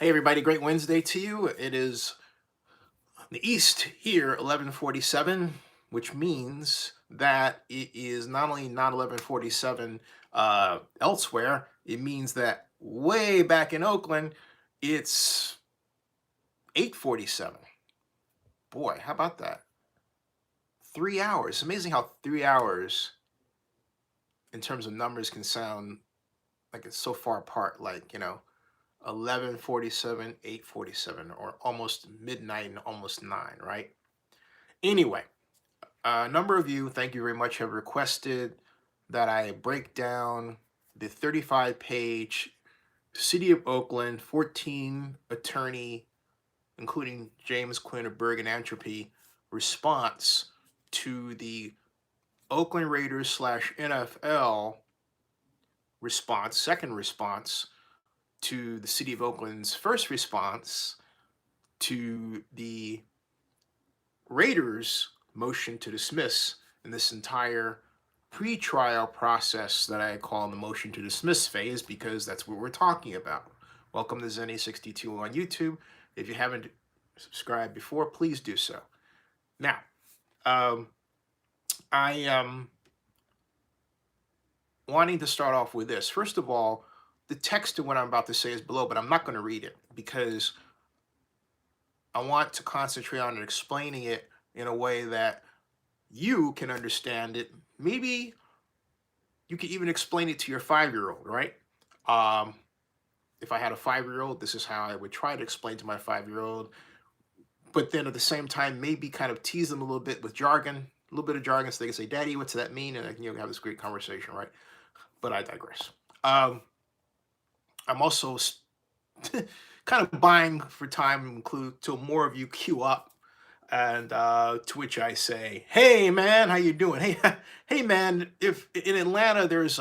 Hey everybody, great Wednesday to you. It is the East here, 11:47, which means that it is not only not 11:47 elsewhere, it means that way back in Oakland, it's 8:47. Boy, how about that? 3 hours. It's amazing how 3 hours in terms of numbers can sound like it's so far apart, like, 11:47, 8:47, or almost midnight and almost 9, right? Anyway, a number of you, thank you very much, have requested that I break down the 35-page City of Oakland 14 attorney, including James Quinn of Bergen Entropy, response to the Oakland Raiders slash NFL response, second response to the City of Oakland's first response to the Raiders' motion to dismiss in this entire pre-trial process that I call the motion to dismiss phase, because that's what we're talking about. Welcome to Zenny62 on YouTube. If you haven't subscribed before, please do so. Now, I am wanting to start off with this. First of all, the text of what I'm about to say is below, but I'm not going to read it because I want to concentrate on explaining it in a way that you can understand it. Maybe you could even explain it to your 5-year-old, right? If I had a 5-year-old, this is how I would try to explain to my 5-year-old. But then at the same time, maybe kind of tease them a little bit with jargon, a little bit of jargon, so they can say, "Daddy, what's that mean?" And I can have this great conversation, right? But I digress. I'm also kind of buying for time, include till more of you queue up, and to which I say, "Hey man, how you doing? Hey, hey man, if in Atlanta there's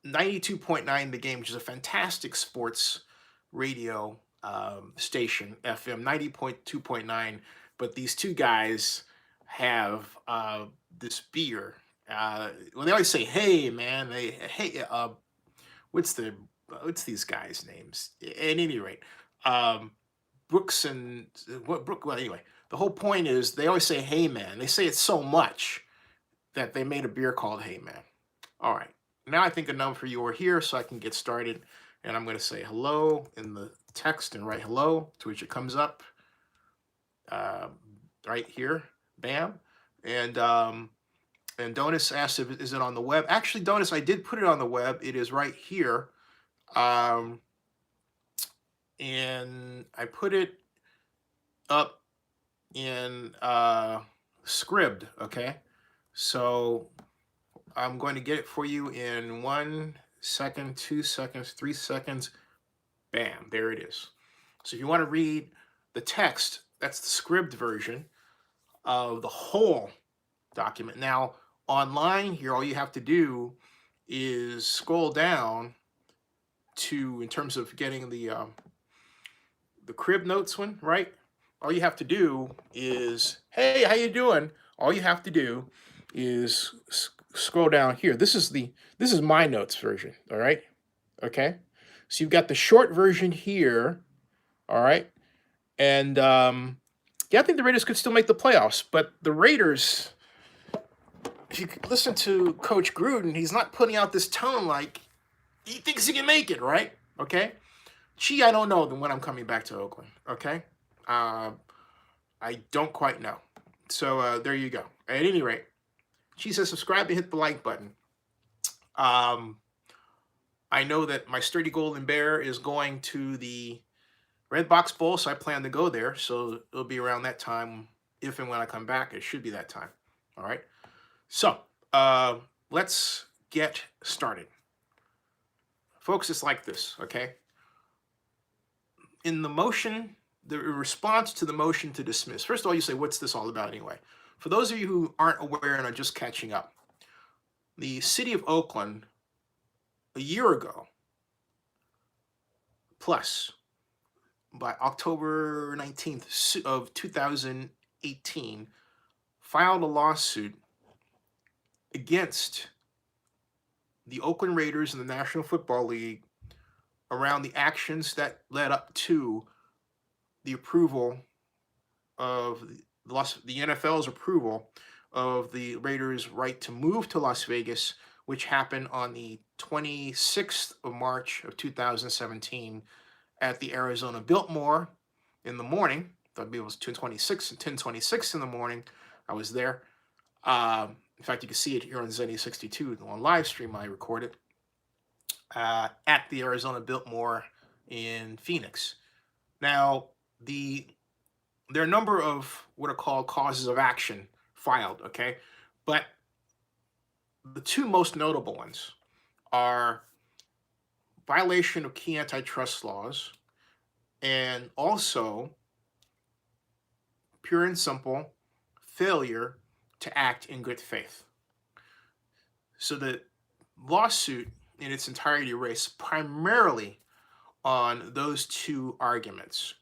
92.9 The Game, which is a fantastic sports radio station, FM 90.2.9, but these two guys have this beer. Well, they always say, "Hey man, hey, what's these guys' names?" At any rate, um, Brooks and what Brook. Well, anyway, the whole point is they always say, "Hey man." They say it so much that they made a beer called Hey Man. All right, now I think enough for you are here, so I can get started. And I'm going to say hello in the text and write hello, to which it comes up uh, right here. Bam. And Donis asked if is it on the web. Actually, Donis, I did put it on the web. It is right here. Um, and I put it up in Scribd, okay? So I'm going to get it for you in 1 second, 2 seconds, 3 seconds. Bam, there it is. So if you want to read the text, that's the Scribd version of the whole document. Now, online here, all you have to do is scroll down to, in terms of getting the crib notes one, right? All you have to do is, "Hey, how you doing?" All you have to do is scroll down here. This is my notes version, all right? Okay? So you've got the short version here, all right? And yeah, I think the Raiders could still make the playoffs, but the Raiders, if you listen to Coach Gruden, he's not putting out this tone like he thinks he can make it, right? Okay? Gee, I don't know when I'm coming back to Oakland, okay? I don't quite know. So there you go. At any rate, she says subscribe and hit the like button. I know that my sturdy golden bear is going to the Red Box Bowl, so I plan to go there. So it'll be around that time. If and when I come back, it should be that time. All right. So let's get started. Folks, it's like this, okay? In the motion, the response to the motion to dismiss, first of all, you say, what's this all about anyway? For those of you who aren't aware and are just catching up, the City of Oakland, a year ago, plus, by October 19th of 2018, filed a lawsuit against the Oakland Raiders in the National Football League around the actions that led up to the approval of the NFL's approval of the Raiders' right to move to Las Vegas, which happened on the 26th of March of 2017 at the Arizona Biltmore in the morning. I believe it was 10:26 in the morning. I was there. In fact, you can see it here on Zenny 62 on live stream. I recorded at the Arizona Biltmore in Phoenix. Now, there are a number of what are called causes of action filed, okay? But the two most notable ones are violation of key antitrust laws and also pure and simple failure to act in good faith. So the lawsuit in its entirety rests primarily on those two arguments.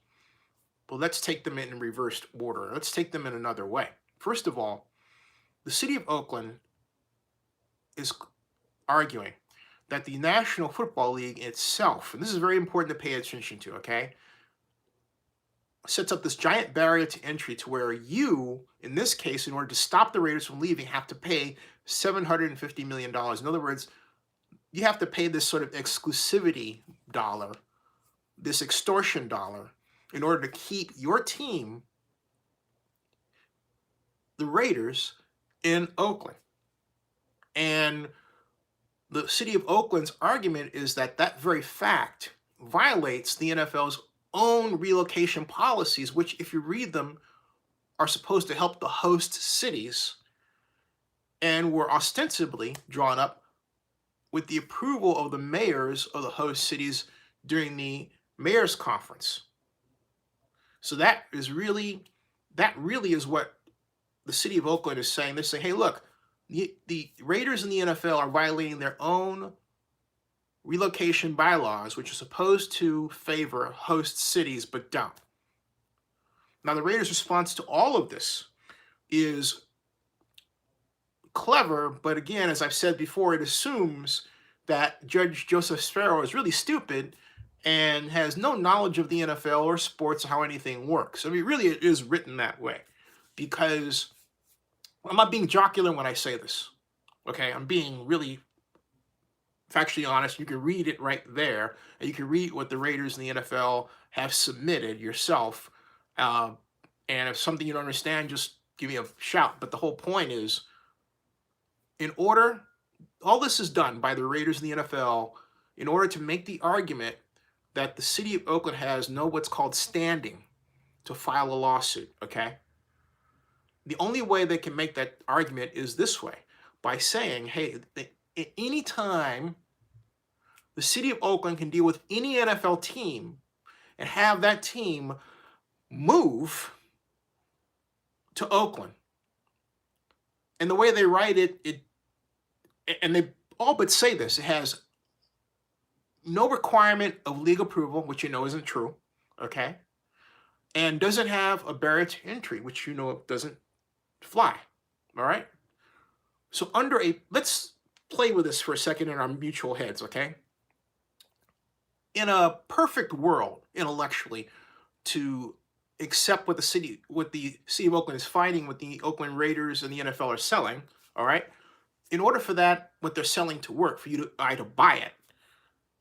But let's take them in reversed order. Let's take them in another way. First of all, the City of Oakland is arguing that the National Football League itself, and this is very important to pay attention to, okay, sets up this giant barrier to entry to where you, in this case, in order to stop the Raiders from leaving, have to pay $750 million. In other words, you have to pay this sort of exclusivity dollar, this extortion dollar, in order to keep your team, the Raiders, in Oakland. And the City of Oakland's argument is that that very fact violates the NFL's own relocation policies, which, if you read them, are supposed to help the host cities and were ostensibly drawn up with the approval of the mayors of the host cities during the mayor's conference. So that really is what the City of Oakland is saying. They're saying, hey, look, the Raiders and the NFL are violating their own relocation bylaws, which are supposed to favor host cities, but don't. Now, the Raiders' response to all of this is clever, but again, as I've said before, it assumes that Judge Joseph Sparrow is really stupid and has no knowledge of the NFL or sports or how anything works. I mean, really, it is written that way because I'm not being jocular when I say this, okay? I'm being really factually honest. You can read it right there, and you can read what the Raiders and the NFL have submitted yourself. And if something you don't understand, just give me a shout. But the whole point is, all this is done by the Raiders and the NFL in order to make the argument that the City of Oakland has what's called standing to file a lawsuit, okay? The only way they can make that argument is this way, by saying, hey, at any time, the City of Oakland can deal with any NFL team and have that team move to Oakland. And the way they write it, and they all but say this, it has no requirement of legal approval, which you know isn't true, okay? And doesn't have a barrier to entry, which you know doesn't fly, all right? So let's play with this for a second in our mutual heads, okay? In a perfect world, intellectually, to accept what the City of Oakland is fighting, what the Oakland Raiders and the NFL are selling, all right? In order for that, what they're selling to work, for you to buy it,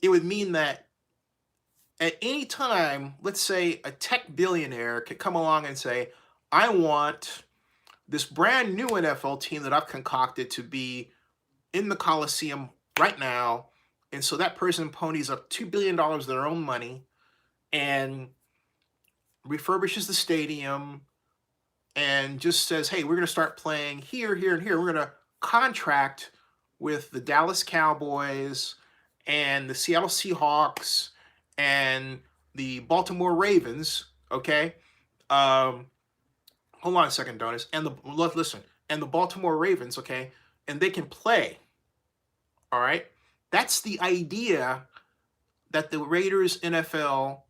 it would mean that at any time, let's say a tech billionaire could come along and say, I want this brand new NFL team that I've concocted to be in the Coliseum right now. And so that person ponies up $2 billion of their own money and refurbishes the stadium and just says, hey, we're going to start playing here, here, and here. We're going to contract with the Dallas Cowboys and the Seattle Seahawks and the Baltimore Ravens, okay? Hold on a second, Donis. And the Baltimore Ravens, okay? And they can play, all right? That's the idea that the Raiders NFL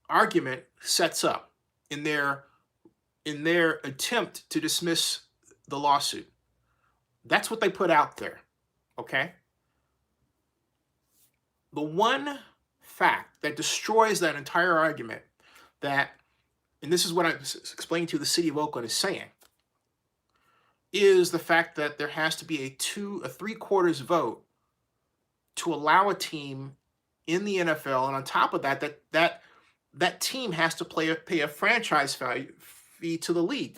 argument sets up in their attempt to dismiss the lawsuit. That's what they put out there, okay? the one fact that destroys that entire argument, that, and this is what I explained to you, the City of Oakland is saying, is the fact that there has to be a 3/4 vote to allow a team in the NFL, and on top of that, that team has to pay a franchise fee to the league.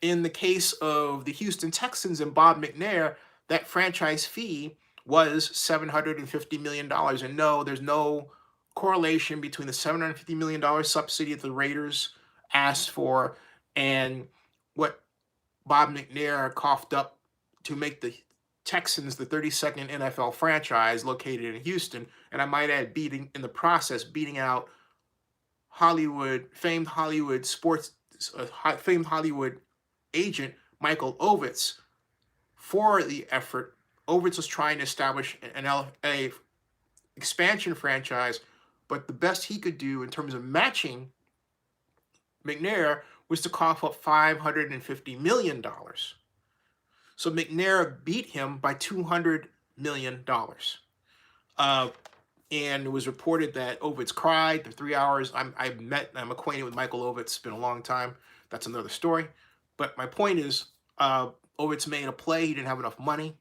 In the case of the Houston Texans and Bob McNair, that franchise fee was $750 million. And no, there's no correlation between the $750 million subsidy that the Raiders asked for and what Bob McNair coughed up to make the Texans the 32nd NFL franchise located in Houston. And I might add, beating out famed Hollywood agent Michael Ovitz for the effort. Ovitz was trying to establish a expansion franchise, but the best he could do in terms of matching McNair was to cough up $550 million. So McNair beat him by $200 million. And it was reported that Ovitz cried for 3 hours. I'm acquainted with Michael Ovitz. It's been a long time. That's another story. But my point is, Ovitz made a play. He didn't have enough money.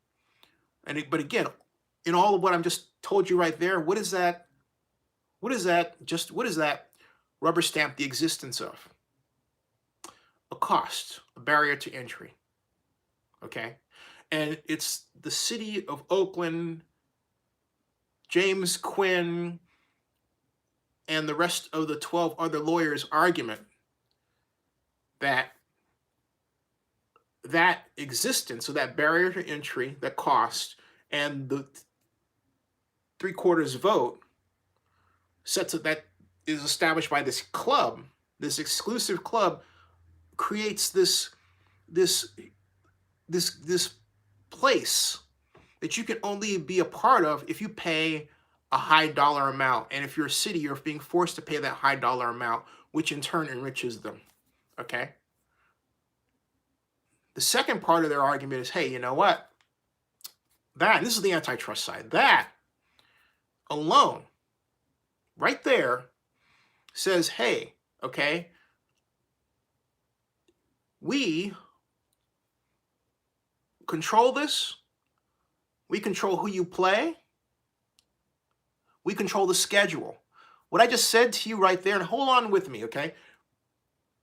But again, in all of what I'm just told you right there, what is that? What is that rubber stamp the existence of? A cost, a barrier to entry. Okay? And it's the City of Oakland, James Quinn, and the rest of the 12 other lawyers' argument that existence, so that barrier to entry, that cost, and the 3/4 vote sets that is established by this club, this exclusive club, creates this place that you can only be a part of if you pay a high dollar amount. And if you're a city, you're being forced to pay that high dollar amount, which in turn enriches them. Okay? The second part of their argument is, hey, you know what? This is the antitrust side. That alone, right there, says, hey, okay, we control this. We control who you play. We control the schedule. What I just said to you right there, and hold on with me, okay,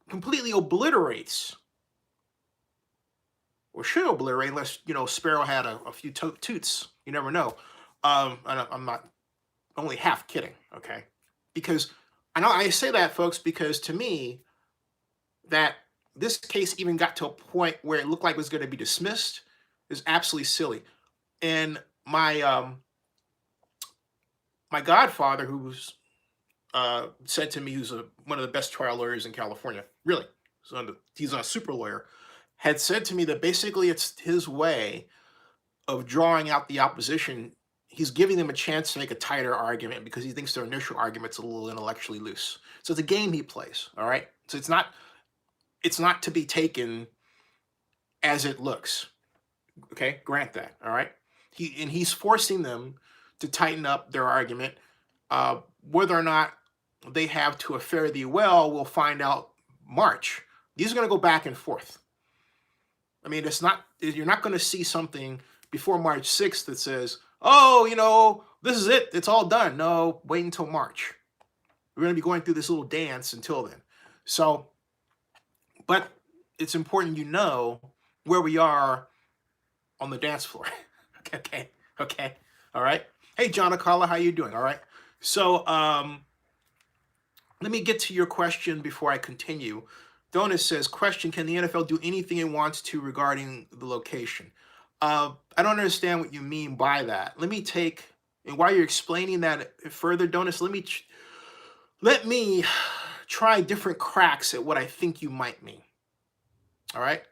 completely obliterates, or should obliterate, unless, Sparrow had a few toots. You never know. And I'm not only half kidding, okay? Because I say that, folks, because to me, that this case even got to a point where it looked like it was going to be dismissed is absolutely silly. And my godfather, who's said to me, who's one of the best trial lawyers in California, really, he's a super lawyer, had said to me that basically it's his way of drawing out the opposition. He's giving them a chance to make a tighter argument because he thinks their initial argument's a little intellectually loose. So it's a game he plays, all right? So it's not to be taken as it looks, okay? Grant that, all right? He's forcing them to tighten up their argument. Whether or not they have to a fare thee well, we'll find out March. These are going to go back and forth. I mean, you're not going to see something before March 6th that says, oh, this is it. It's all done. No, wait until March. We're going to be going through this little dance until then. So, but it's important you know where we are on the dance floor. Okay. All right. Hey, John Akala, how you doing? All right. So, let me get to your question before I continue. Donis says, question, can the NFL do anything it wants to regarding the location? I don't understand what you mean by that. And while you're explaining that further, Donis, let me try different cracks at what I think you might mean. All right?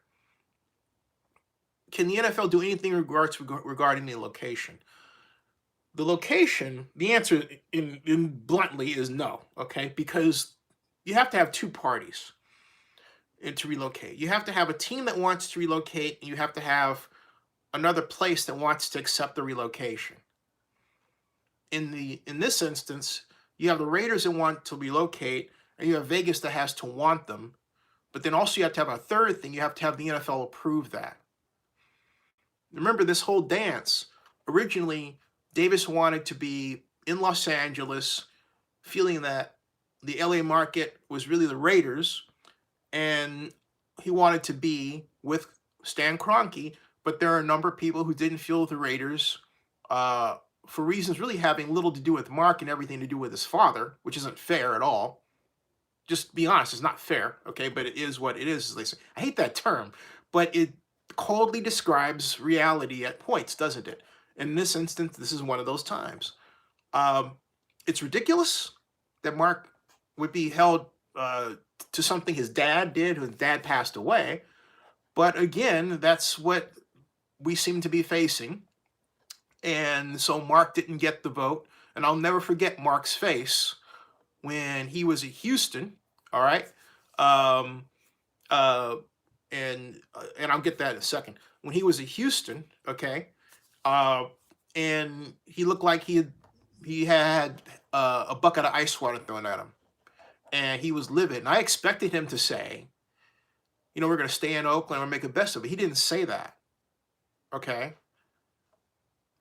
Can the NFL do anything regarding the location? The location, the answer in bluntly is no, okay? Because you have to have two parties to relocate. You have to have a team that wants to relocate, and you have to have another place that wants to accept the relocation. in this instance, you have the Raiders that want to relocate, and you have Vegas that has to want them. But then also you have to have a third thing. You have to have the NFL approve that. Remember this whole dance. Originally, Davis wanted to be in Los Angeles, feeling that the LA market was really the Raiders, and he wanted to be with Stan Kroenke. But there are a number of people who didn't feel the Raiders, uh, for reasons really having little to do with Mark and everything to do with his father, which isn't fair at all. Just be honest, it's not fair, okay? But it is what it is, as they say. I hate that term, but it coldly describes reality at points, doesn't it? In this instance, this is one of those times. Um, it's ridiculous that Mark would be held to something his dad did, whose dad passed away. But again, that's what we seem to be facing. And so Mark didn't get the vote. And I'll never forget Mark's face when he was at Houston. All right. Um, uh, and I'll get that in a second. When he was at Houston, okay, uh, and he looked like he had a bucket of ice water thrown at him, and he was livid. And I expected him to say, we're going to stay in Oakland and make the best of it. He didn't say that, okay.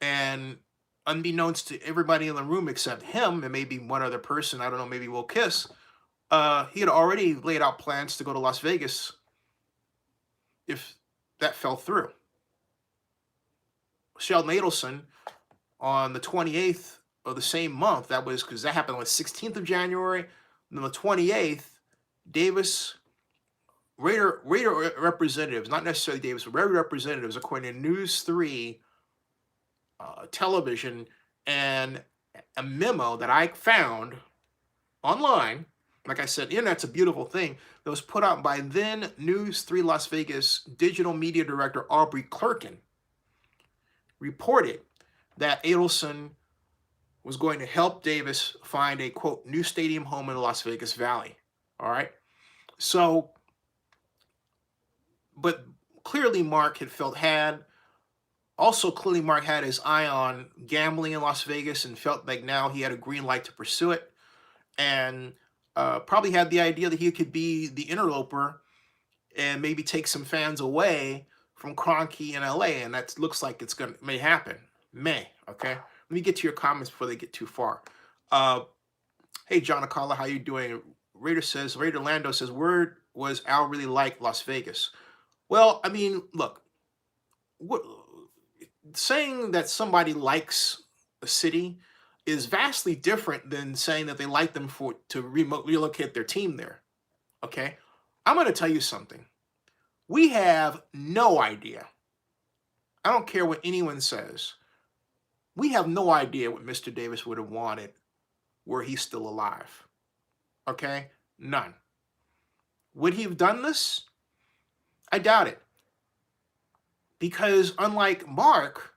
And unbeknownst to everybody in the room except him and maybe one other person, I don't know, maybe Will Kiss, he had already laid out plans to go to Las Vegas if that fell through. Sheldon Adelson, on the 28th of the same month, that was because that happened on the 16th of January, and on the 28th, Davis, Raider representatives, not necessarily Davis, but Raider representatives, according to News 3 television, and a memo that I found online. Like I said, the internet's a beautiful thing. That was put out by then News 3 Las Vegas digital media director Aubrey Clerkin. Reported that Adelson was going to help Davis find a, quote, new stadium home in the Las Vegas Valley. All right. So, but clearly Mark clearly Mark had his eye on gambling in Las Vegas and felt like now he had a green light to pursue it. And probably had the idea that he could be the interloper and maybe take some fans away from Kroenke in LA. And that looks like may happen. Okay? Let me get to your comments before they get too far. Hey, John Akala, how you doing? Raider Lando says, word was Al really like Las Vegas? Well, I mean, look, saying that somebody likes a city is vastly different than saying that they like them to relocate their team there. Okay? I'm going to tell you something. We have no idea. I don't care what anyone says. We have no idea what Mr. Davis would have wanted were he still alive. Okay? None. Would he have done this? I doubt it. Because unlike Mark,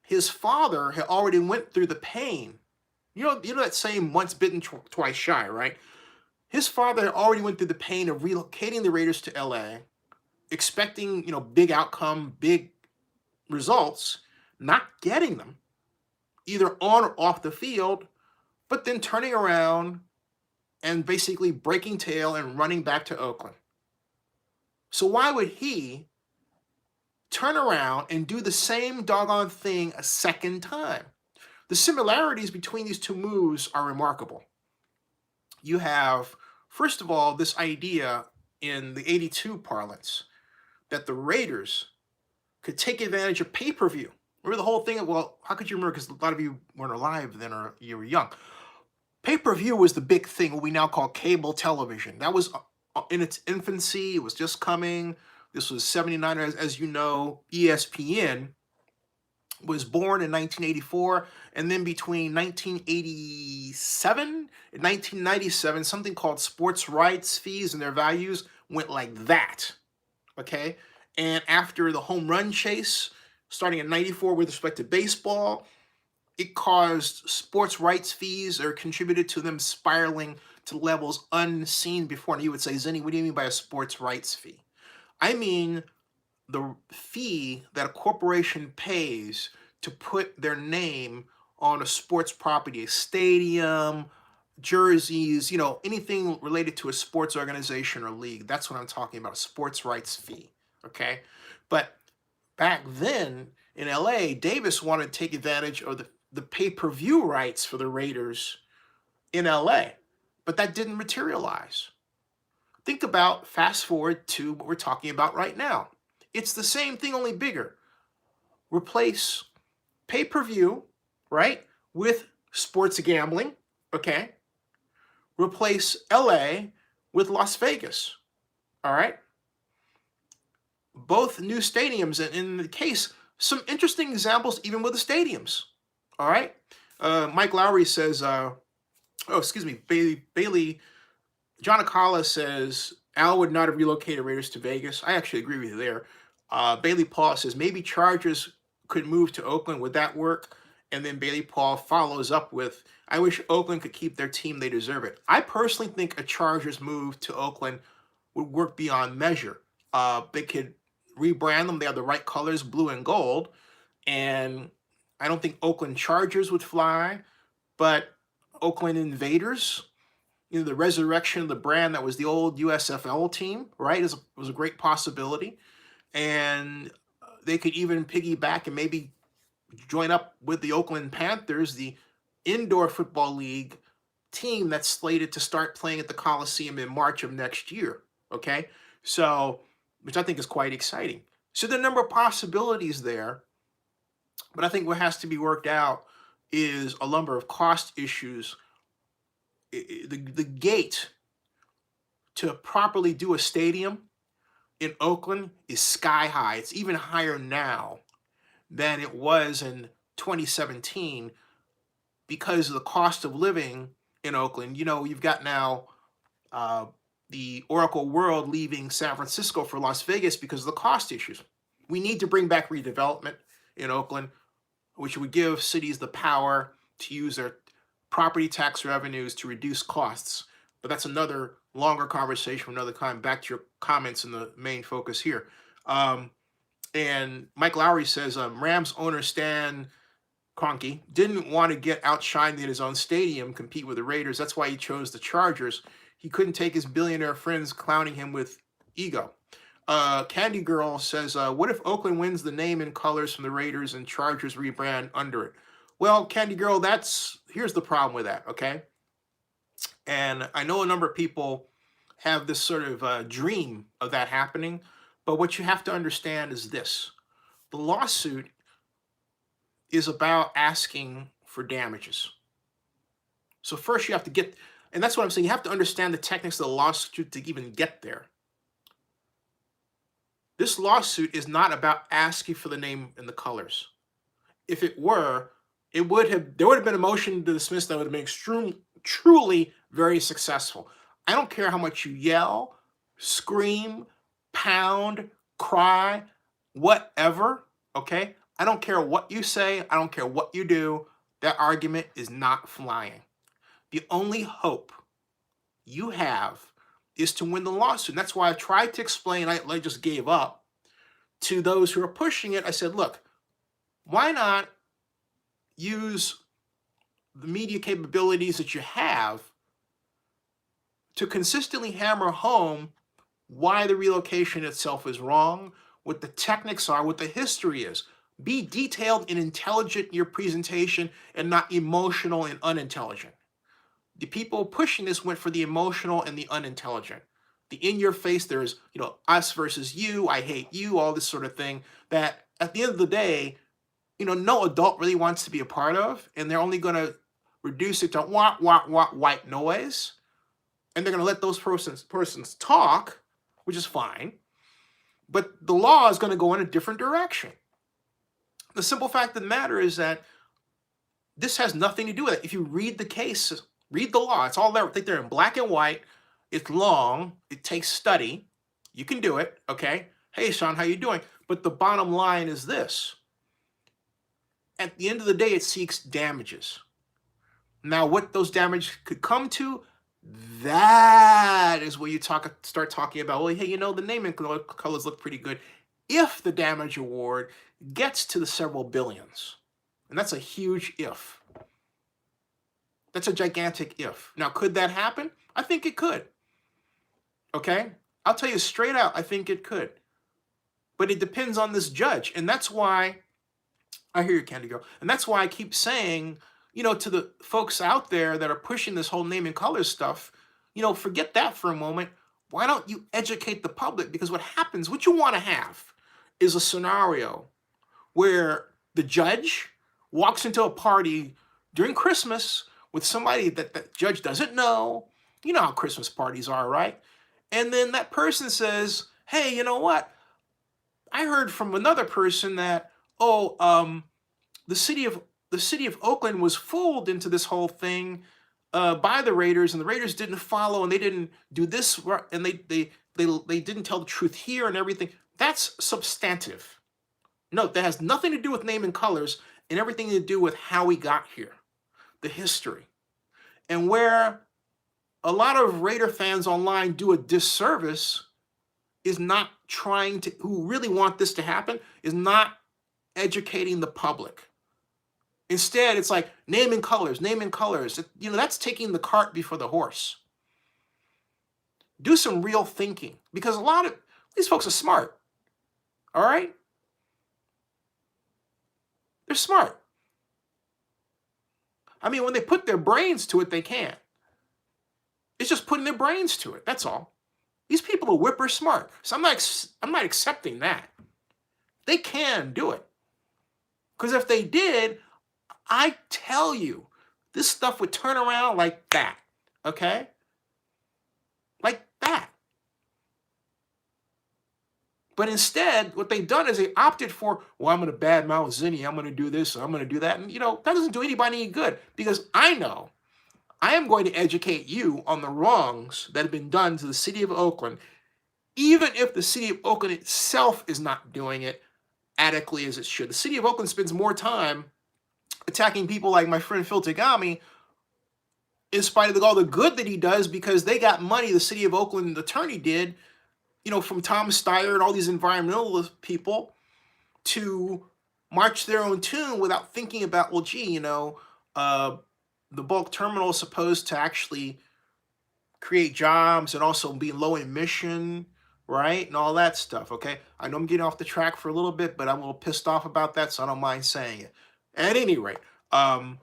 his father had already went through the pain. You know that saying, once bitten, twice shy, right? His father had already went through the pain of relocating the Raiders to LA, expecting, big outcome, big results, not getting them, either on or off the field, but then turning around and basically breaking tail and running back to Oakland. So why would he turn around and do the same doggone thing a second time? The similarities between these two moves are remarkable. You have, first of all, this idea in the 82 parlance that the Raiders could take advantage of pay-per-view. Remember the whole thing? Well, how could you remember? Because a lot of you weren't alive then, or you were young. Pay-per-view was the big thing, what we now call cable television. That was in its infancy. It was just coming. This was 79, as you know. ESPN was born in 1984, and then between 1987 and 1997, something called sports rights fees and their values went like that, okay? And after the home run chase, starting in 94 with respect to baseball, it caused sports rights fees or contributed to them spiraling to levels unseen before. And you would say, Zenny, what do you mean by a sports rights fee? I mean the fee that a corporation pays to put their name on a sports property, a stadium, jerseys, anything related to a sports organization or league. That's what I'm talking about, a sports rights fee. Okay. But back then in LA, Davis wanted to take advantage of the pay-per-view rights for the Raiders in LA, but that didn't materialize. Think about fast forward to what we're talking about right now. It's the same thing, only bigger. Replace pay-per-view, right, with sports gambling, okay? Replace LA with Las Vegas, all right? Both new stadiums, and in the case, some interesting examples even with the stadiums, all right? Mike Lowry says, Bailey, John Acala says, Al would not have relocated Raiders to Vegas. I actually agree with you there. Bailey Paul says, maybe Chargers could move to Oakland. Would that work? And then Bailey Paul follows up with, I wish Oakland could keep their team. They deserve it. I personally think a Chargers move to Oakland would work beyond measure. They could rebrand them. They have the right colors, blue and gold. And I don't think Oakland Chargers would fly, but Oakland Invaders, the resurrection of the brand that was the old USFL team, right, was a great possibility. And they could even piggyback and maybe join up with the Oakland Panthers, the indoor football league team that's slated to start playing at the Coliseum in March of next year, okay? So, which I think is quite exciting. So there are a number of possibilities there, but I think what has to be worked out is a number of cost issues. The gate to properly do a stadium in Oakland is sky high. It's even higher now than it was in 2017 because of the cost of living in Oakland. You've got now the Oracle World leaving San Francisco for Las Vegas because of the cost issues. We need to bring back redevelopment in Oakland, which would give cities the power to use their property tax revenues to reduce costs. But that's another longer conversation, another time. Back to your comments in the main focus here. And Mike Lowry says, Rams owner Stan Kroenke didn't want to get outshined in his own stadium, compete with the Raiders. That's why he chose the Chargers. He couldn't take his billionaire friends clowning him with ego. Candy Girl says, what if Oakland wins the name and colors from the Raiders and Chargers rebrand under it? Well, Candy Girl, here's the problem with that, okay? And I know a number of people have this sort of dream of that happening, but what you have to understand is this. The lawsuit is about asking for damages. So first you have to get, and that's what I'm saying, you have to understand the techniques of the lawsuit to even get there. This lawsuit is not about asking for the name and the colors. If it were, there would have been a motion to dismiss that would have been truly very successful. I don't care how much you yell, scream, pound, cry, whatever, okay? I don't care what you say. I don't care what you do. That argument is not flying. The only hope you have is to win the lawsuit. And that's why I tried to explain, I just gave up to those who are pushing it. I said, look, why not use the media capabilities that you have to consistently hammer home why the relocation itself is wrong, what the techniques are, what the history is. Be detailed and intelligent in your presentation and not emotional and unintelligent. The people pushing this went for the emotional and the unintelligent. The in your face, there's, us versus you, I hate you, all this sort of thing that at the end of the day, no adult really wants to be a part of, and they're only going to reduce it to white noise, and they're going to let those persons talk, which is fine, but the law is going to go in a different direction. The simple fact of the matter is that this has nothing to do with it. If you read the case, read the law, it's all there. I think they're in black and white. It's long. It takes study. You can do it, okay? Hey, Sean, how you doing? But the bottom line is this. At the end of the day, it seeks damages. Now, what those damages could come to, that is where you start talking about, well, hey, the name and colors look pretty good. If the damage award gets to the several billions, and that's a huge if, That's a gigantic if. Now, could that happen? I think it could. Okay? I'll tell you straight out, I think it could. But it depends on this judge. And that's why, I hear you, Candy Girl. And that's why I keep saying, to the folks out there that are pushing this whole name and color stuff, forget that for a moment. Why don't you educate the public? Because what you want to have is a scenario where the judge walks into a party during Christmas with somebody that the judge doesn't know. You know how Christmas parties are, right? And then that person says, hey, you know what? I heard from another person that, the city of Oakland was fooled into this whole thing by the Raiders, and the Raiders didn't follow, and they didn't do this, and they didn't tell the truth here and everything. That's substantive. No, that has nothing to do with name and colors, and everything to do with how we got here, the history, and where a lot of Raider fans online do a disservice is not who really want this to happen, is not educating the public. Instead, it's like name and colors, name and colors. That's taking the cart before the horse. Do some real thinking, because a lot of these folks are smart. All right? They're smart. I mean, when they put their brains to it, they can. It's just putting their brains to it. That's all. These people are whipper smart. So I'm not accepting that. They can do it. Because if they did, I tell you, this stuff would turn around like that. Okay? Like that. But instead, what they've done is they opted for, well, I'm going to badmouth Zinni, I'm going to do this, I'm going to do that. And, that doesn't do anybody any good, because I know I am going to educate you on the wrongs that have been done to the city of Oakland, even if the city of Oakland itself is not doing it adequately as it should. The city of Oakland spends more time attacking people like my friend Phil Tagami, in spite of all the good that he does, because they got money, the city of Oakland attorney did, from Tom Steyer and all these environmentalist people, to march their own tune without thinking about, well, gee, the bulk terminal is supposed to actually create jobs and also be low emission, right? And all that stuff, okay? I know I'm getting off the track for a little bit, but I'm a little pissed off about that, so I don't mind saying it. At any rate, anyway,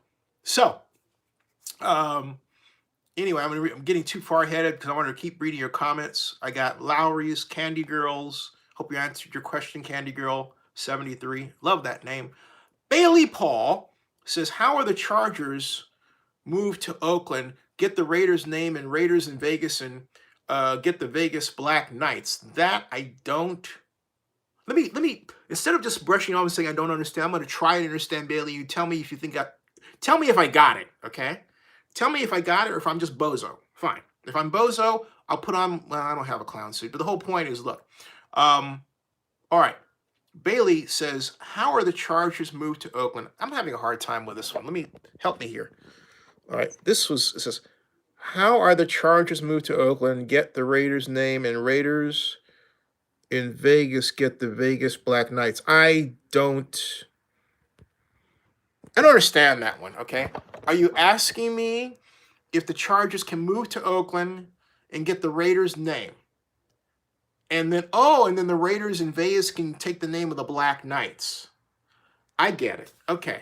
I'm getting too far ahead because I wanted to keep reading your comments. I got Lowry's, Candy Girls. Hope you answered your question, Candy Girl 73. Love that name. Bailey Paul says, how are the Chargers moved to Oakland, get the Raiders name and Raiders in Vegas, and get the Vegas Black Knights? That I don't. Let me instead of just brushing off and saying I don't understand, I'm going to try to understand, Bailey. You tell me if you think tell me if I got it, okay? Tell me if I got it or if I'm just bozo. Fine. If I'm bozo, I'll put on, well, I don't have a clown suit, but the whole point is, look. All right. Bailey says, how are the Chargers moved to Oakland? I'm having a hard time with this one. Help me here. All right. It says, how are the Chargers moved to Oakland, get the Raiders name, and Raiders in Vegas get the Vegas Black Knights? I don't understand that one, okay? Are you asking me if the Chargers can move to Oakland and get the Raiders name? And then the Raiders in Vegas can take the name of the Black Knights. I get it. Okay.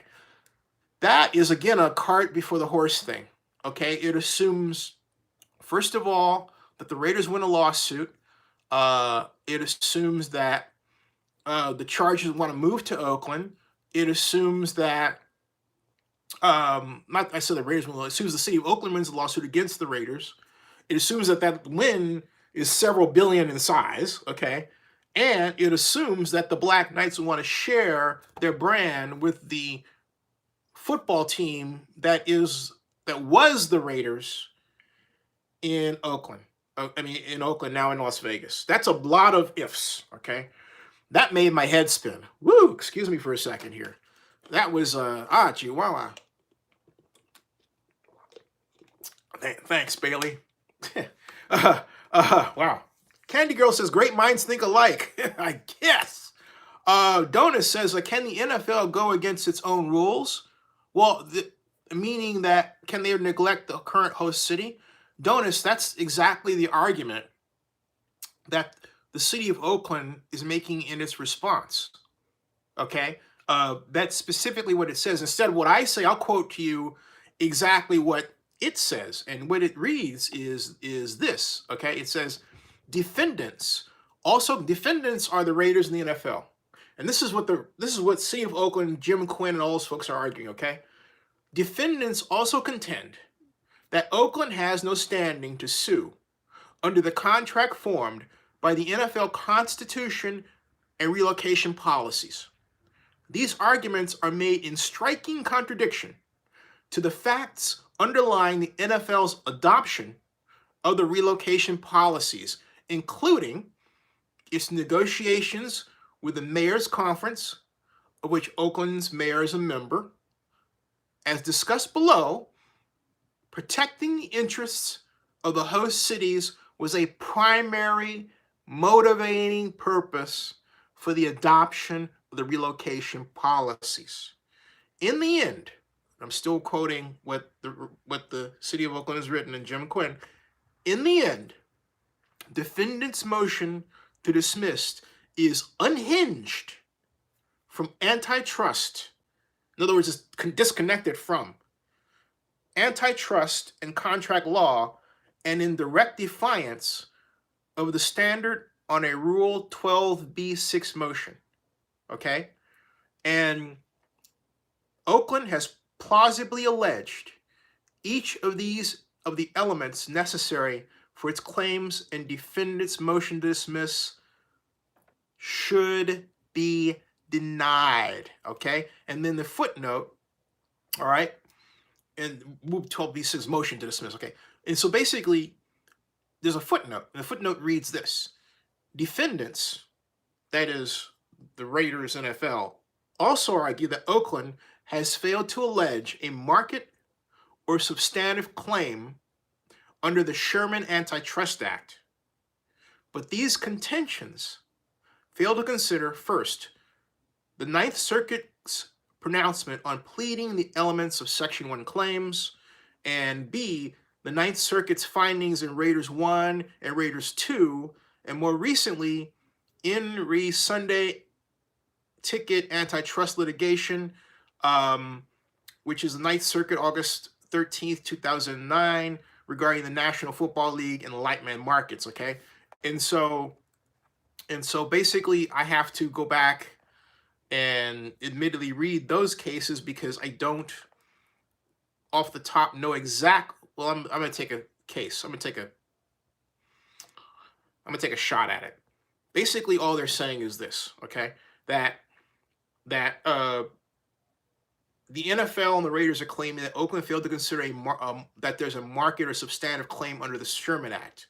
That is, again, a cart before the horse thing, okay? It assumes, first of all, that the Raiders win a lawsuit. It assumes that the Chargers want to move to Oakland. It assumes that, I said the Raiders win, it assumes the city of Oakland wins a lawsuit against the Raiders. It assumes that win is several billion in size, okay? And it assumes that the Black Knights want to share their brand with the football team that was the Raiders in Oakland. In Oakland, now in Las Vegas. That's a lot of ifs, okay? That made my head spin. Woo! Excuse me for a second here. That was, chihuahua. Thanks, Bailey. Wow. Candy Girl says, great minds think alike. I guess. Donut says, can the NFL go against its own rules? Well, meaning that can they neglect the current host city? Donis, that's exactly the argument that the city of Oakland is making in its response. Okay, that's specifically what it says. Instead of what I say, I'll quote to you exactly what it says, and what it reads is this. Okay, it says defendants. Also, defendants are the Raiders in the NFL, and this is what City of Oakland, Jim Quinn, and all those folks are arguing. Okay, defendants also contend that Oakland has no standing to sue under the contract formed by the NFL Constitution and relocation policies. These arguments are made in striking contradiction to the facts underlying the NFL's adoption of the relocation policies, including its negotiations with the Mayor's Conference, of which Oakland's mayor is a member. As discussed below, protecting the interests of the host cities was a primary motivating purpose for the adoption of the relocation policies. In the end, I'm still quoting what the City of Oakland has written and Jim Quinn. In the end, defendants' motion to dismiss is unhinged from antitrust. In other words, it's disconnected from antitrust and contract law, and in direct defiance of the standard on a Rule 12b-6 motion. Okay? And Oakland has plausibly alleged each of the elements necessary for its claims, and defendant's motion to dismiss should be denied. Okay? And then the footnote, all right, and Rule 12b-6 motion to dismiss. Okay? And so basically, there's a footnote, and the footnote reads this: defendants, that is the Raiders NFL, also argue that Oakland has failed to allege a market or substantive claim under the Sherman Antitrust Act. But these contentions fail to consider, first, the Ninth Circuit's pronouncement on pleading the elements of Section 1 claims, and B, the Ninth Circuit's findings in Raiders 1 and Raiders 2, and more recently, in Sunday ticket antitrust litigation, which is the Ninth Circuit, August 13th, 2009, regarding the National Football League and Lightman markets, okay? And so basically, I have to go back and admittedly read those cases because I don't, off the top, know exact. Well, I'm going to take a case. I'm going to take a shot at it. Basically, all they're saying is this, okay? That the NFL and the Raiders are claiming that Oakland failed to consider that there's a market or substantive claim under the Sherman Act.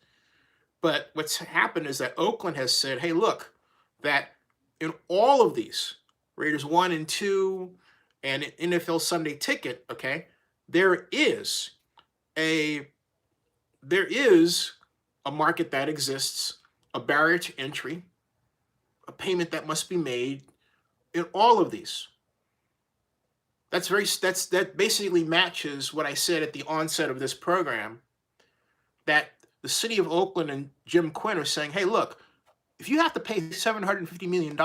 But what's happened is that Oakland has said, hey, look, that in all of these, Raiders 1 and 2 and NFL Sunday ticket, okay, there is a market that exists, a barrier to entry, a payment that must be made in all of these. That basically matches what I said at the onset of this program, that the City of Oakland and Jim Quinn are saying, hey, look, if you have to pay $750 million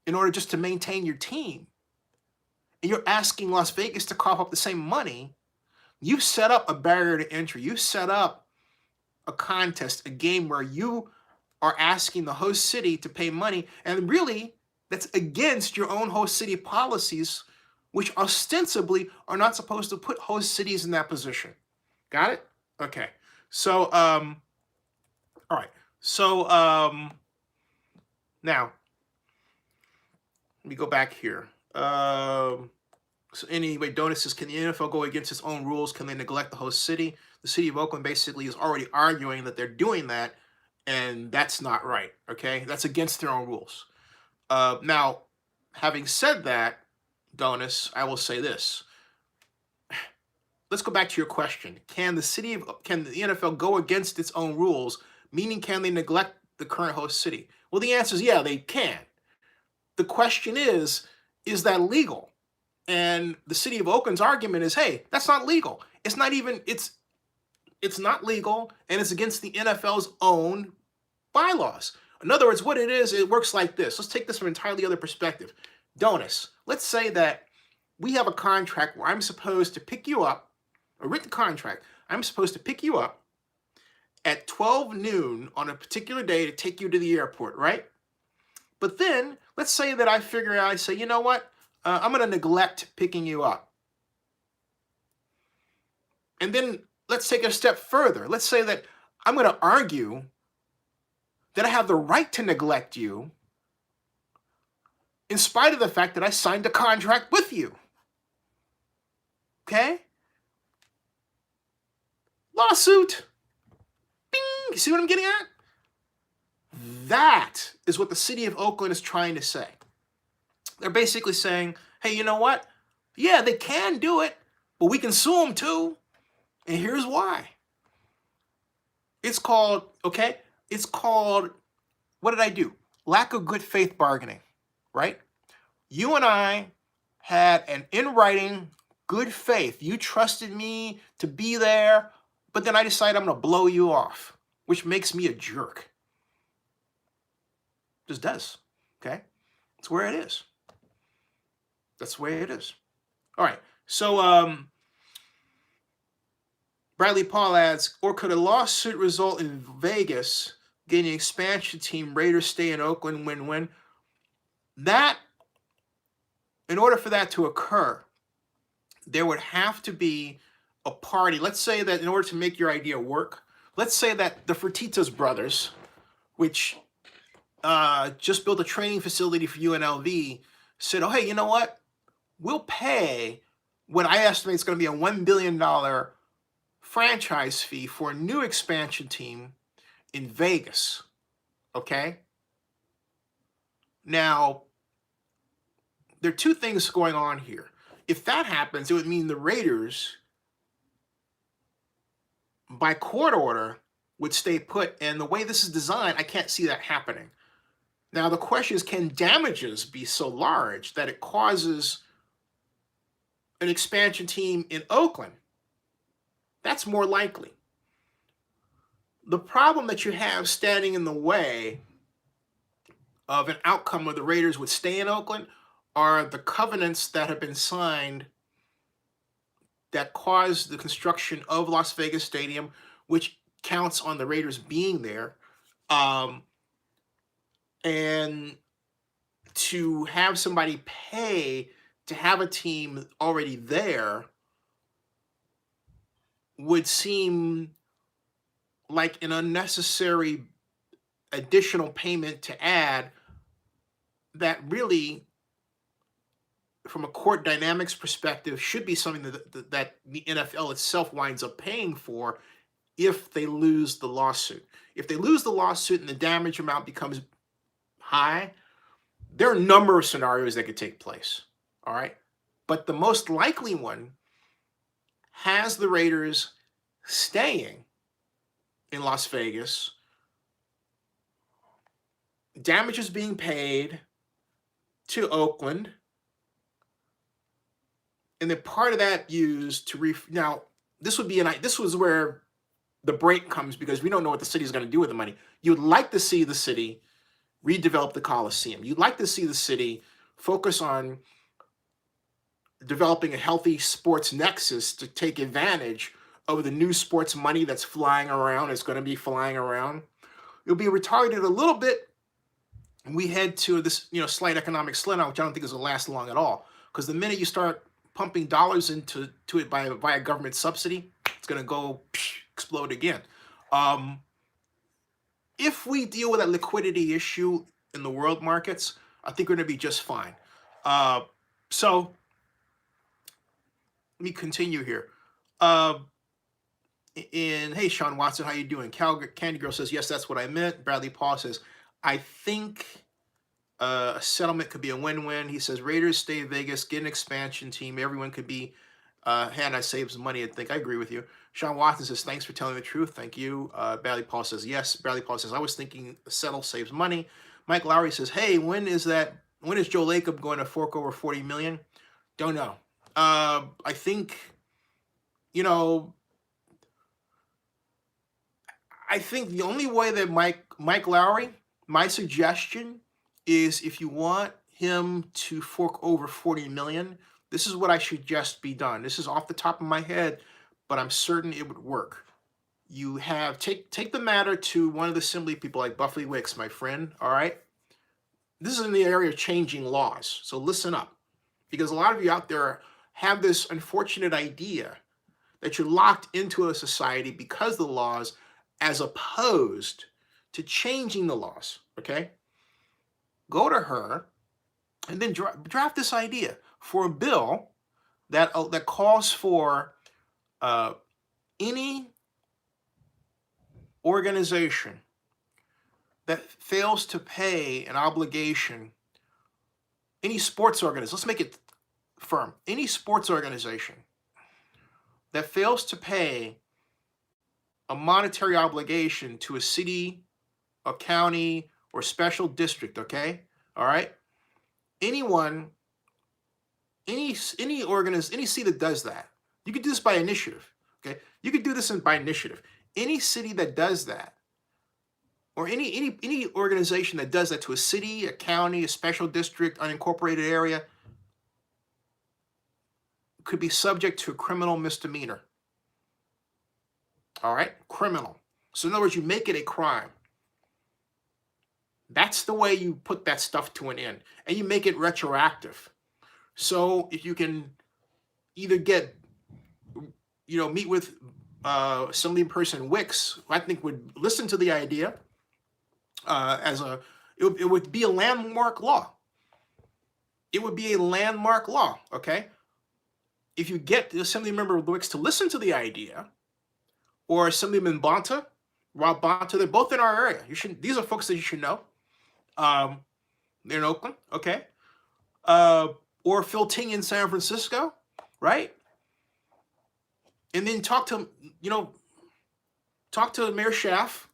in order just to maintain your team, and you're asking Las Vegas to cough up the same money, you've set up a barrier to entry. You've set up a contest, a game where you are asking the host city to pay money, and really, that's against your own host city policies, which ostensibly are not supposed to put host cities in that position. Got it? Okay. So, all right. So, now, let me go back here. So anyway, Donut says, can the NFL go against its own rules? Can they neglect the host city? The City of Oakland basically is already arguing that they're doing that, and that's not right, okay? That's against their own rules. Now, having said that, Donis, I will say this. Let's go back to your question. Can the NFL go against its own rules? Meaning, can they neglect the current host city? Well, the answer is yeah, they can. The question is that legal? And the city of Oakland's argument is, hey, that's not legal. It's not even, it's not legal, and it's against the NFL's own bylaws. In other words, what it is, it works like this. Let's take this from an entirely other perspective. Donis, let's say that we have a contract where I'm supposed to pick you up, a written contract. I'm supposed to pick you up at 12 noon on a particular day to take you to the airport, right? But then, let's say that I figure out, I say, you know what? I'm going to neglect picking you up. And then let's take it a step further. Let's say that I'm going to argue that I have the right to neglect you in spite of the fact that I signed a contract with you. Okay? Lawsuit. Bing! You see what I'm getting at? That is what the city of Oakland is trying to say. They're basically saying, hey, you know what? Yeah, they can do it, but we can sue them too. And here's why. It's called, okay? It's called, what did I do? Lack of good faith bargaining, right? You and I had an in writing good faith. You trusted me to be there, but then I decided I'm going to blow you off, which makes me a jerk. Just does, okay? That's where it is. That's the way it is. All right, so Bradley Paul adds, or could a lawsuit result in Vegas getting an expansion team, Raiders stay in Oakland, win-win? That, in order for that to occur, there would have to be a party. Let's say that in order to make your idea work, let's say that the Fertitas brothers, which just built a training facility for UNLV, said, oh, hey, you know what? We'll pay what I estimate is going to be a $1 billion franchise fee for a new expansion team in Vegas. Okay? Now, there are two things going on here. If that happens, it would mean the Raiders, by court order, would stay put. And the way this is designed, I can't see that happening. Now, the question is, can damages be so large that it causes an expansion team in Oakland? That's more likely. The problem that you have standing in the way of an outcome where the Raiders would stay in Oakland are the covenants that have been signed that caused the construction of Las Vegas Stadium, which counts on the Raiders being there. And to have somebody pay to have a team already there would seem like an unnecessary additional payment to add that really, from a court dynamics perspective, should be something that the NFL itself winds up paying for if they lose the lawsuit. If they lose the lawsuit and the damage amount becomes high, there are a number of scenarios that could take place, all right? But the most likely one has the Raiders staying in Las Vegas, damages being paid to Oakland, and then part of that used to now this was where the break comes, because we don't know what the city's going to do with the money. You'd like to see the city redevelop the Coliseum. You'd like to see the city focus on developing a healthy sports nexus to take advantage of the new sports money that's flying around. It's going to be flying around. It'll be retarded a little bit, and we head to this, slight economic slowdown, which I don't think is going to last long at all. Because the minute you start pumping dollars into it via government subsidy, it's going to go explode again. If we deal with that liquidity issue in the world markets, I think we're going to be just fine. So let me continue here. Hey, Sean Watson, how you doing? Candy Girl says, yes, that's what I meant. Bradley Paul says, I think a settlement could be a win-win. He says, Raiders stay in Vegas, get an expansion team. Everyone could be, and I save some money. I agree with you. Sean Watson says, thanks for telling the truth. Thank you. Bradley Paul says, yes. Bradley Paul says, I was thinking settle saves money. Mike Lowry says, hey, when is Joe Lacob going to fork over $40 million? Don't know. I think, you know, I think the only way that Mike Lowry, my suggestion is if you want him to fork over 40 million, this is what I suggest be done. This is off the top of my head, but I'm certain it would work. You have take the matter to one of the assembly people like Buffy Wicks, my friend. All right. This is in the area of changing laws. So listen up. Because a lot of you out there have this unfortunate idea that you're locked into a society because of the laws, as opposed to changing the laws. Okay? Go to her and then draft this idea for a bill that calls for any organization that fails to pay an obligation, any sports organization, let's make it firm, any sports organization that fails to pay a monetary obligation to a city, a county, or special district, okay? All right? Anyone, any city that does that, you could do this by initiative, okay? You could do this by initiative. Any city that does that, or any organization that does that to a city, a county, a special district, unincorporated area, could be subject to a criminal misdemeanor. All right? Criminal. So in other words, you make it a crime. That's the way you put that stuff to an end. And you make it retroactive. So if you can either get, meet with Assembly Person Wicks, who I think would listen to the idea it would be a landmark law. It would be a landmark law, okay? If you get the Assembly Member Wicks to listen to the idea, or Assemblyman Bonta, Rob Bonta, they're both in our area. These are folks that you should know. They're in Oakland, okay? Or Phil Ting in San Francisco, right? And then talk to Mayor Schaaf.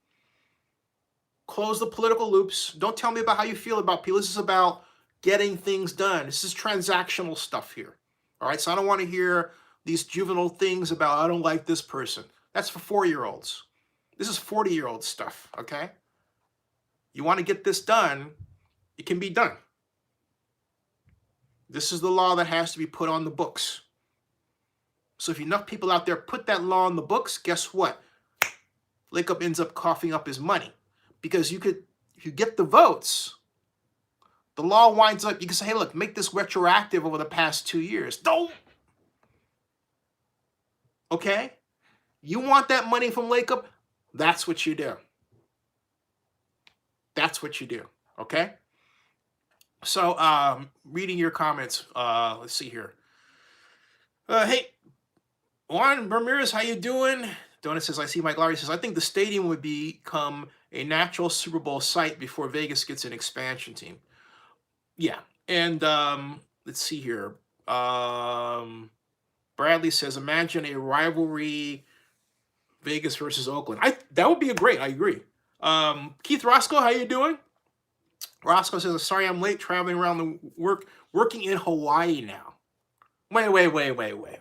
Close the political loops. Don't tell me about how you feel about people. This is about getting things done. This is transactional stuff here. All right, so I don't want to hear these juvenile things about, I don't like this person. That's for 4-year-olds. This is 40-year-old stuff, okay? You want to get this done, it can be done. This is the law that has to be put on the books. So if enough people out there put that law on the books, guess what? Lacob ends up coughing up his money. Because if you get the votes, the law winds up, you can say, hey, look, make this retroactive over the past 2 years. Don't. Okay? You want that money from Lacob? That's what you do. That's what you do. Okay? So, reading your comments. Let's see here. Hey, Juan Ramirez, how you doing? Donut says, I see Mike Lowry says, I think the stadium would become a natural Super Bowl site before Vegas gets an expansion team. Yeah. And let's see here. Bradley says, imagine a rivalry, Vegas versus Oakland. That would be great. I agree. Keith Roscoe, how you doing? Roscoe says, sorry I'm late, traveling around the working in Hawaii now. Wait.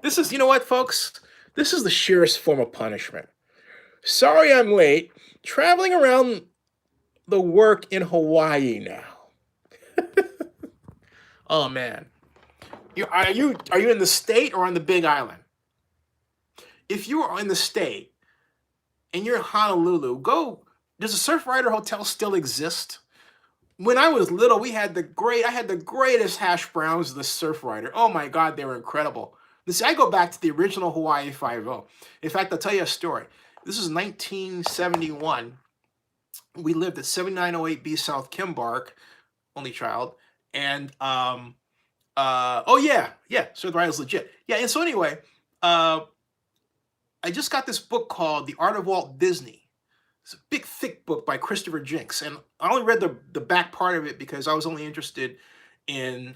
This is, you know what, folks? This is the sheerest form of punishment. Sorry I'm late, traveling around the work in Hawaii now. Oh, man. Are you in the state or on the Big Island? If you are in the state and you're in Honolulu, does the Surf Rider Hotel still exist? When I was little, I had the greatest hash browns of the Surf Rider. Oh my God, they were incredible. I go back to the original Hawaii 5-0. In fact, I'll tell you a story. This is 1971. We lived at 7908B South Kimbark, only child. And, so the Rider's legit. Yeah, and so anyway, I just got this book called The Art of Walt Disney. It's a big, thick book by Christopher Jinks. And I only read the back part of it because I was only interested in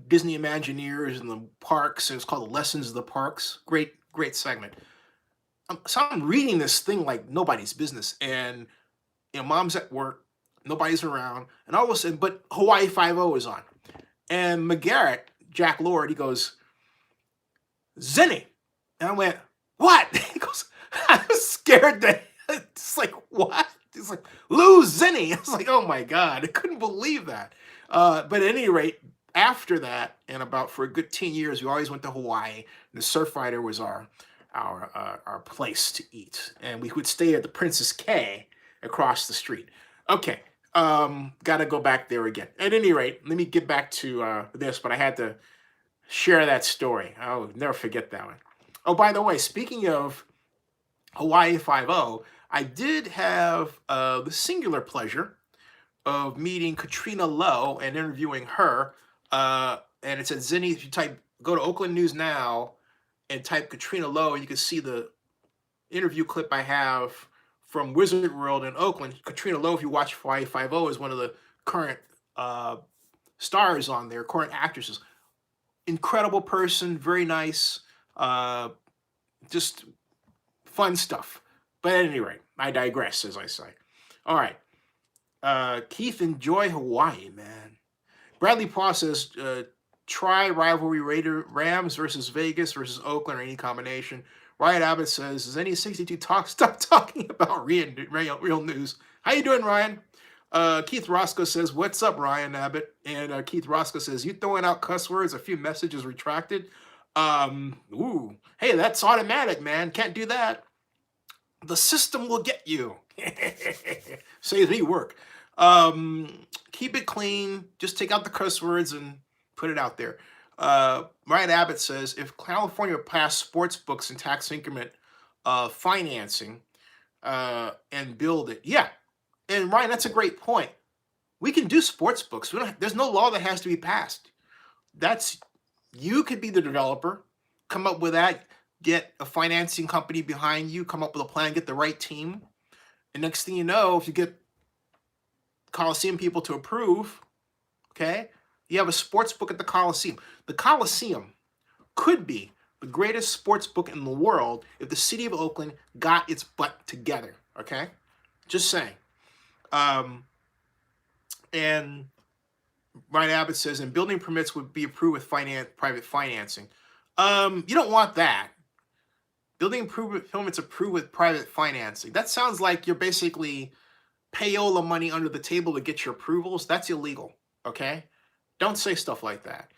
Disney Imagineers and the parks. And it's called The Lessons of the Parks. Great segment. So I'm reading this thing like nobody's business. And, mom's at work. Nobody's around. And all of a sudden, but Hawaii 5-0 is on. And McGarrett, Jack Lord, he goes, Zinni. And I went, what? He goes, I was scared that it's like, what? He's like, Lou Zinni. I was like, oh my God, I couldn't believe that. But at any rate, after that, and about for a good 10 years, we always went to Hawaii. The Surf Fighter was our place to eat. And we would stay at the Princess K across the street. Okay. Gotta go back there again. At any rate, let me get back to this, but I had to share that story. I'll never forget that one. Oh, by the way, speaking of Hawaii Five-0, I did have the singular pleasure of meeting Katrina Lowe and interviewing her. And it said, Zinni, if you go to Oakland News Now and type Katrina Lowe, you can see the interview clip I have from Wizard World in Oakland. Katrina Lowe, if you watch Hawaii Five-0, is one of the current stars on there, current actresses. Incredible person, very nice, just fun stuff. But at any rate, I digress, as I say. All right. Keith, enjoy Hawaii, man. Bradley Paul says, try rivalry Rams versus Vegas versus Oakland or any combination. Ryan Abbott says, does any 62 stop talking about real news? How you doing, Ryan? Keith Roscoe says, what's up, Ryan Abbott? And Keith Roscoe says, you throwing out cuss words, a few messages retracted. Hey, that's automatic, man. Can't do that. The system will get you. Saves me work. Keep it clean. Just take out the cuss words and put it out there. Ryan Abbott says, if California passed sports books and tax increment financing and build it. Yeah. And Ryan, that's a great point. We can do sports books. There's no law that has to be passed. You could be the developer, come up with that, get a financing company behind you, come up with a plan, get the right team. And next thing you know, if you get Coliseum people to approve, okay, you have a sports book at the Coliseum. The Coliseum could be the greatest sports book in the world if the city of Oakland got its butt together, okay? Just saying. And Ryan Abbott says, and building permits would be approved with private financing. You don't want that. Building permits approved with private financing. That sounds like you're basically payola money under the table to get your approvals. That's illegal, okay? Don't say stuff like that.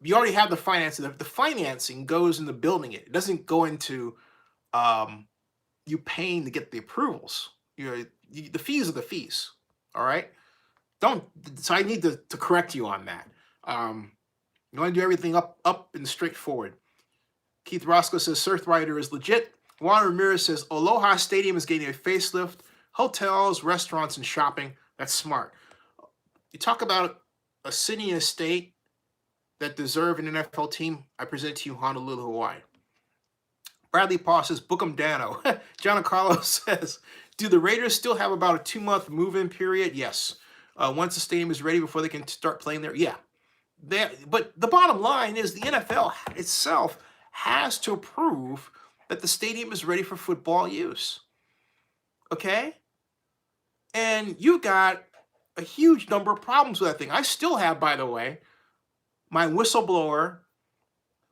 You already have the financing. The financing goes into building it. It doesn't go into you paying to get the approvals. The fees are the fees, all right? So I need to correct you on that. You want to do everything up and straightforward. Keith Roscoe says Surf Rider is legit. Juan Ramirez says Aloha Stadium is getting a facelift. Hotels, restaurants, and shopping. That's smart. You talk about a city and a state that deserve an NFL team. I present to you Honolulu, Hawaii. Bradley Paul says, book 'em Dano. John Carlos says, do the Raiders still have about a 2-month move-in period? Yes. Once the stadium is ready before they can start playing there? Yeah. But the bottom line is the NFL itself has to approve that the stadium is ready for football use. Okay? And you got a huge number of problems with that thing. I still have, by the way, my whistleblower,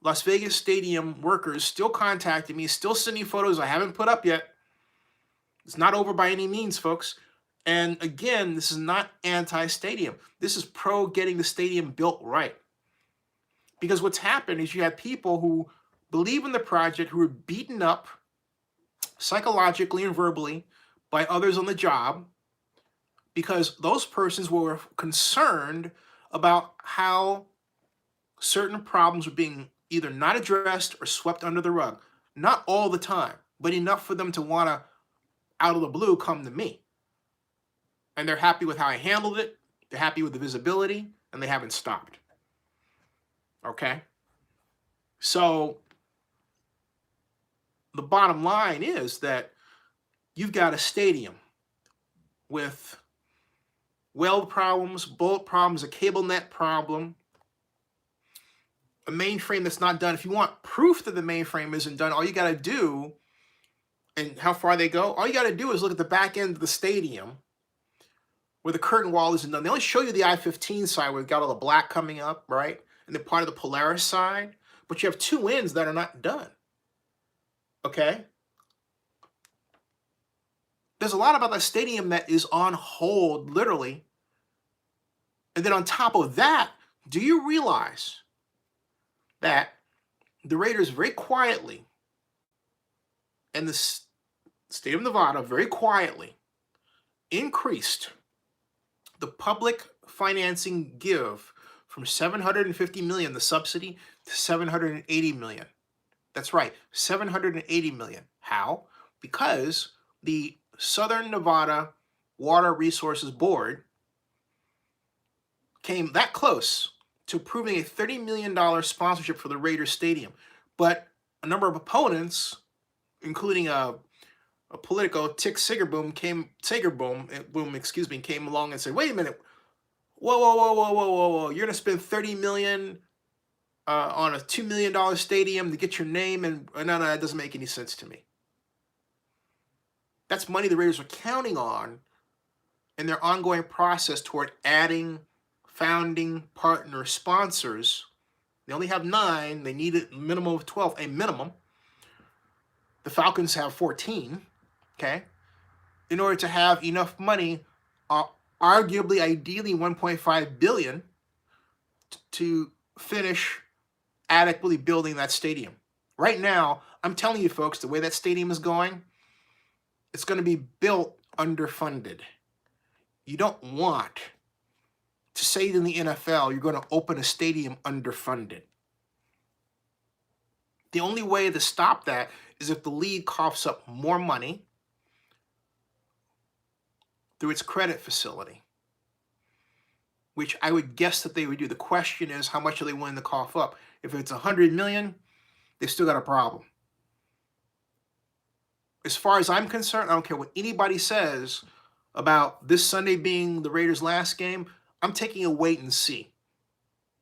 Las Vegas Stadium workers still contacting me, still sending photos I haven't put up yet. It's not over by any means, folks. And again, this is not anti-stadium. This is pro getting the stadium built right. Because what's happened is you have people who believe in the project who are beaten up psychologically and verbally by others on the job because those persons were concerned about how certain problems were being either not addressed or swept under the rug. Not all the time, but enough for them to want to, out of the blue, come to me. And they're happy with how I handled it. They're happy with the visibility, and they haven't stopped. Okay? So the bottom line is that you've got a stadium with weld problems, bolt problems, a cable net problem, a mainframe that's not done. If you want proof that the mainframe isn't done, all you got to do, and how far they go, all you got to do is look at the back end of the stadium where the curtain wall isn't done. They only show you the I-15 side where we've got all the black coming up, right? and they're part of the Polaris side, but you have two ends that are not done. Okay? There's a lot about that stadium that is on hold, literally. And then on top of that, do you realize that the Raiders very quietly, and the state of Nevada very quietly, increased the public financing give from $750 million, the subsidy, to $780 million. That's right, $780 million. How? Because the Southern Nevada Water Resources Board came that close to approving a $30 million sponsorship for the Raiders Stadium. But a number of opponents, including a Politico, Tick Sagerboom, came along and said, wait a minute, whoa. You're going to spend $30 million on a $2 million stadium to get your name, and no, that doesn't make any sense to me. That's money the Raiders are counting on in their ongoing process toward adding founding partner sponsors. They only have 9. They need a minimum of 12, a minimum. The Falcons have 14, okay? In order to have enough money, arguably, ideally $1.5 billion, to finish adequately building that stadium. Right now, I'm telling you folks, the way that stadium is going, it's going to be built underfunded. You don't want to say in the NFL you're going to open a stadium underfunded. The only way to stop that is if the league coughs up more money through its credit facility, which I would guess that they would do. The question is, how much are they willing to cough up? If it's $100 million, they've still got a problem. As far as I'm concerned, I don't care what anybody says about this Sunday being the Raiders' last game. I'm taking a wait and see,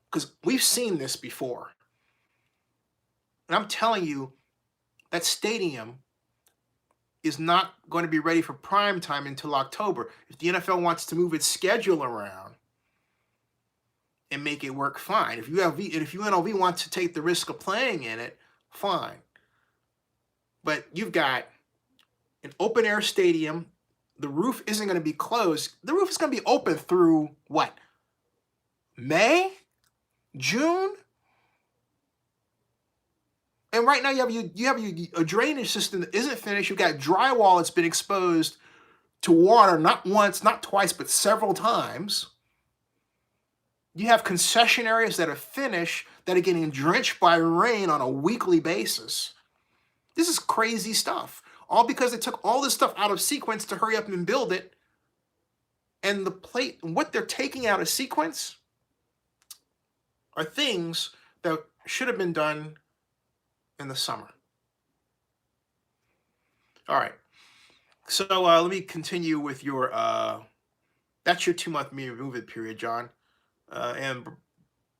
because we've seen this before. And I'm telling you, that stadium is not going to be ready for prime time until October. If the NFL wants to move its schedule around and make it work, fine. If UNLV wants to take the risk of playing in it, fine. But you've got an open air stadium. The roof isn't going to be closed. The roof is going to be open through what? May? June? And right now you have a drainage system that isn't finished. You've got drywall that's been exposed to water not once, not twice, but several times. You have concession areas that are finished that are getting drenched by rain on a weekly basis. This is crazy stuff. All because they took all this stuff out of sequence to hurry up and build it. And what they're taking out of sequence are things that should have been done in the summer. All right. So let me continue with your, that's your 2-month move-it period, John. And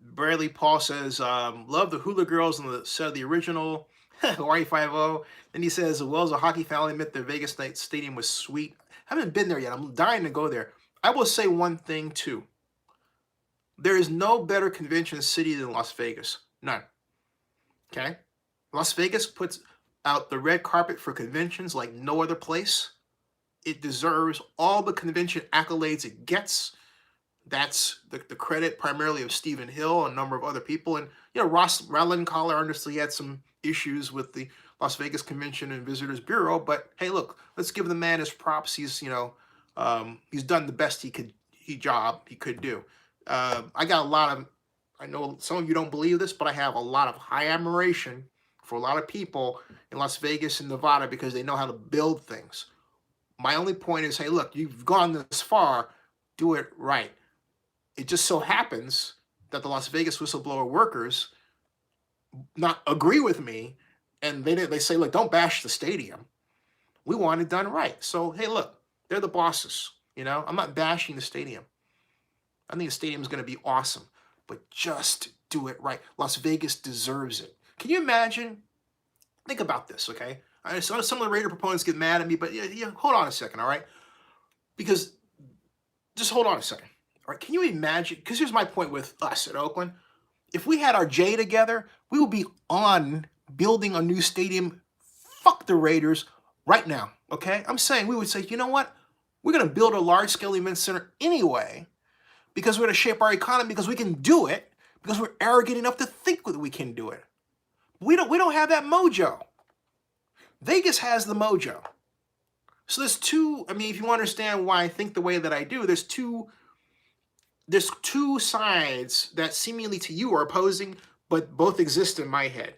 Bradley Paul says, love the Hula Girls on the set of the original Hawaii 5-0. Then he says, well, as a hockey fan, I'll admit the Vegas night stadium was sweet. I haven't been there yet. I'm dying to go there. I will say one thing, too. There is no better convention city than Las Vegas. None. Okay? Las Vegas puts out the red carpet for conventions like no other place. It deserves all the convention accolades it gets. That's the credit primarily of Stephen Hill and a number of other people. And, Ross Rallencaller honestly had some issues with the Las Vegas Convention and Visitors Bureau. But, hey, look, let's give the man his props. He's, he's done the best he could do. I know some of you don't believe this, but I have a lot of high admiration for a lot of people in Las Vegas and Nevada because they know how to build things. My only point is, hey, look, you've gone this far, do it right. It just so happens that the Las Vegas whistleblower workers not agree with me, and they say, look, don't bash the stadium. We want it done right. So, hey, look, they're the bosses. I'm not bashing the stadium. I think the stadium is going to be awesome, but just do it right. Las Vegas deserves it. Can you imagine? Think about this, okay? I saw some of the Raider proponents get mad at me, but hold on a second, all right? Because just hold on a second, all right? Can you imagine? Because here's my point with us at Oakland. If we had our J together, we would be on building a new stadium. Fuck the Raiders right now, okay? I'm saying we would say, you know what? We're going to build a large-scale event center anyway because we're going to shape our economy because we can do it because we're arrogant enough to think that we can do it. We don't have that mojo. Vegas has the mojo. So there's two, I mean, if you understand why I think the way that I do, there's two sides that seemingly to you are opposing, but both exist in my head.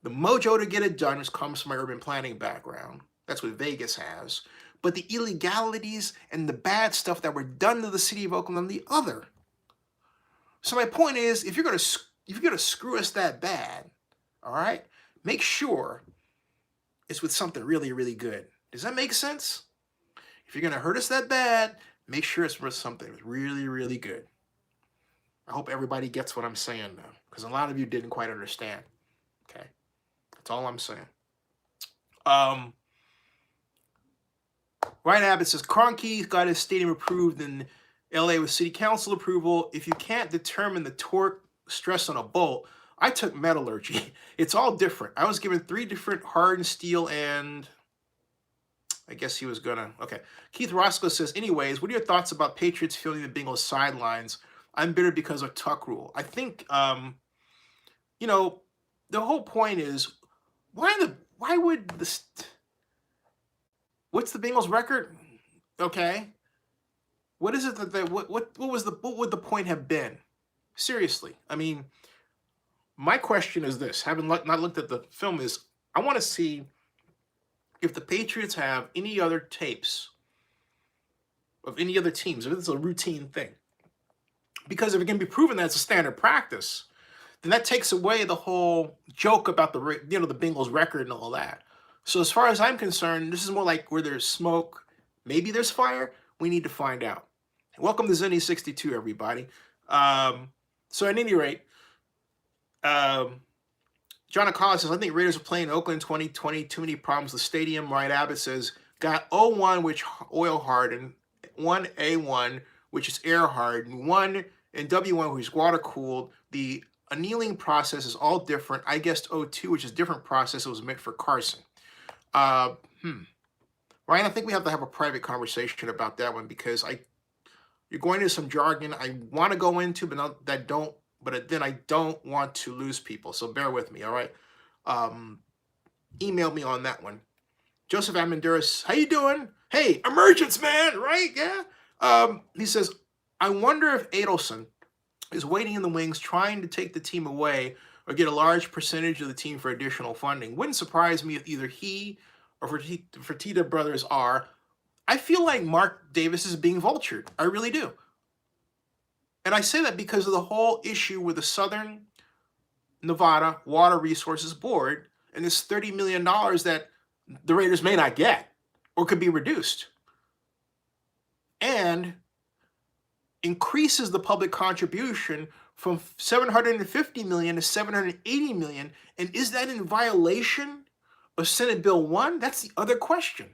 The mojo to get it done comes from my urban planning background. That's what Vegas has. But the illegalities and the bad stuff that were done to the city of Oakland on the other. So my point is, if you're gonna screw us that bad, all right, make sure it's with something really, really good. Does that make sense? If you're gonna hurt us that bad, make sure it's with something really, really good. I hope everybody gets what I'm saying now, because a lot of you didn't quite understand. Okay, that's all I'm saying. Ryan Abbott says Kroenke got his stadium approved in LA with city council approval. If you can't determine the torque stress on a bolt, I took metallurgy. It's all different. I was given 3 different hardened steel and I guess he was gonna, okay. Keith Roscoe says, anyways, what are your thoughts about Patriots filling the Bengals sidelines? I'm bitter because of Tuck rule. I think, you know, the whole point is, why would this, what's the Bengals record? Okay. What is it that what would the point have been? Seriously. I mean, my question is this, having not looked at the film, is I want to see if the Patriots have any other tapes of any other teams, if it's a routine thing. Because if it can be proven that it's a standard practice, then that takes away the whole joke about the Bengals record and all that. So as far as I'm concerned, this is more like where there's smoke, maybe there's fire. We need to find out. Welcome to Zenny62, everybody. So at any rate, John Acosta says, I think Raiders are playing Oakland 2020. Too many problems with the stadium. Ryan Abbott says, got O1, which oil hardened, 1A1, which is air hardened, 1 and W1, which is water cooled. The annealing process is all different. I guessed O2, which is a different process. It was meant for Carson. Ryan, I think we have to have a private conversation about that one because you're going into some jargon I want to go into, but then I don't want to lose people. So bear with me, all right? Email me on that one. Joseph Amenduras, how you doing? Hey, emergence, man, right? Yeah. He says, I wonder if Adelson is waiting in the wings trying to take the team away or get a large percentage of the team for additional funding. Wouldn't surprise me if either he or Fertitta brothers are. I feel like Mark Davis is being vultured. I really do. And I say that because of the whole issue with the Southern Nevada Water Resources Board and this $30 million that the Raiders may not get or could be reduced. And increases the public contribution from $750 million to $780 million. And is that in violation of Senate Bill 1? That's the other question.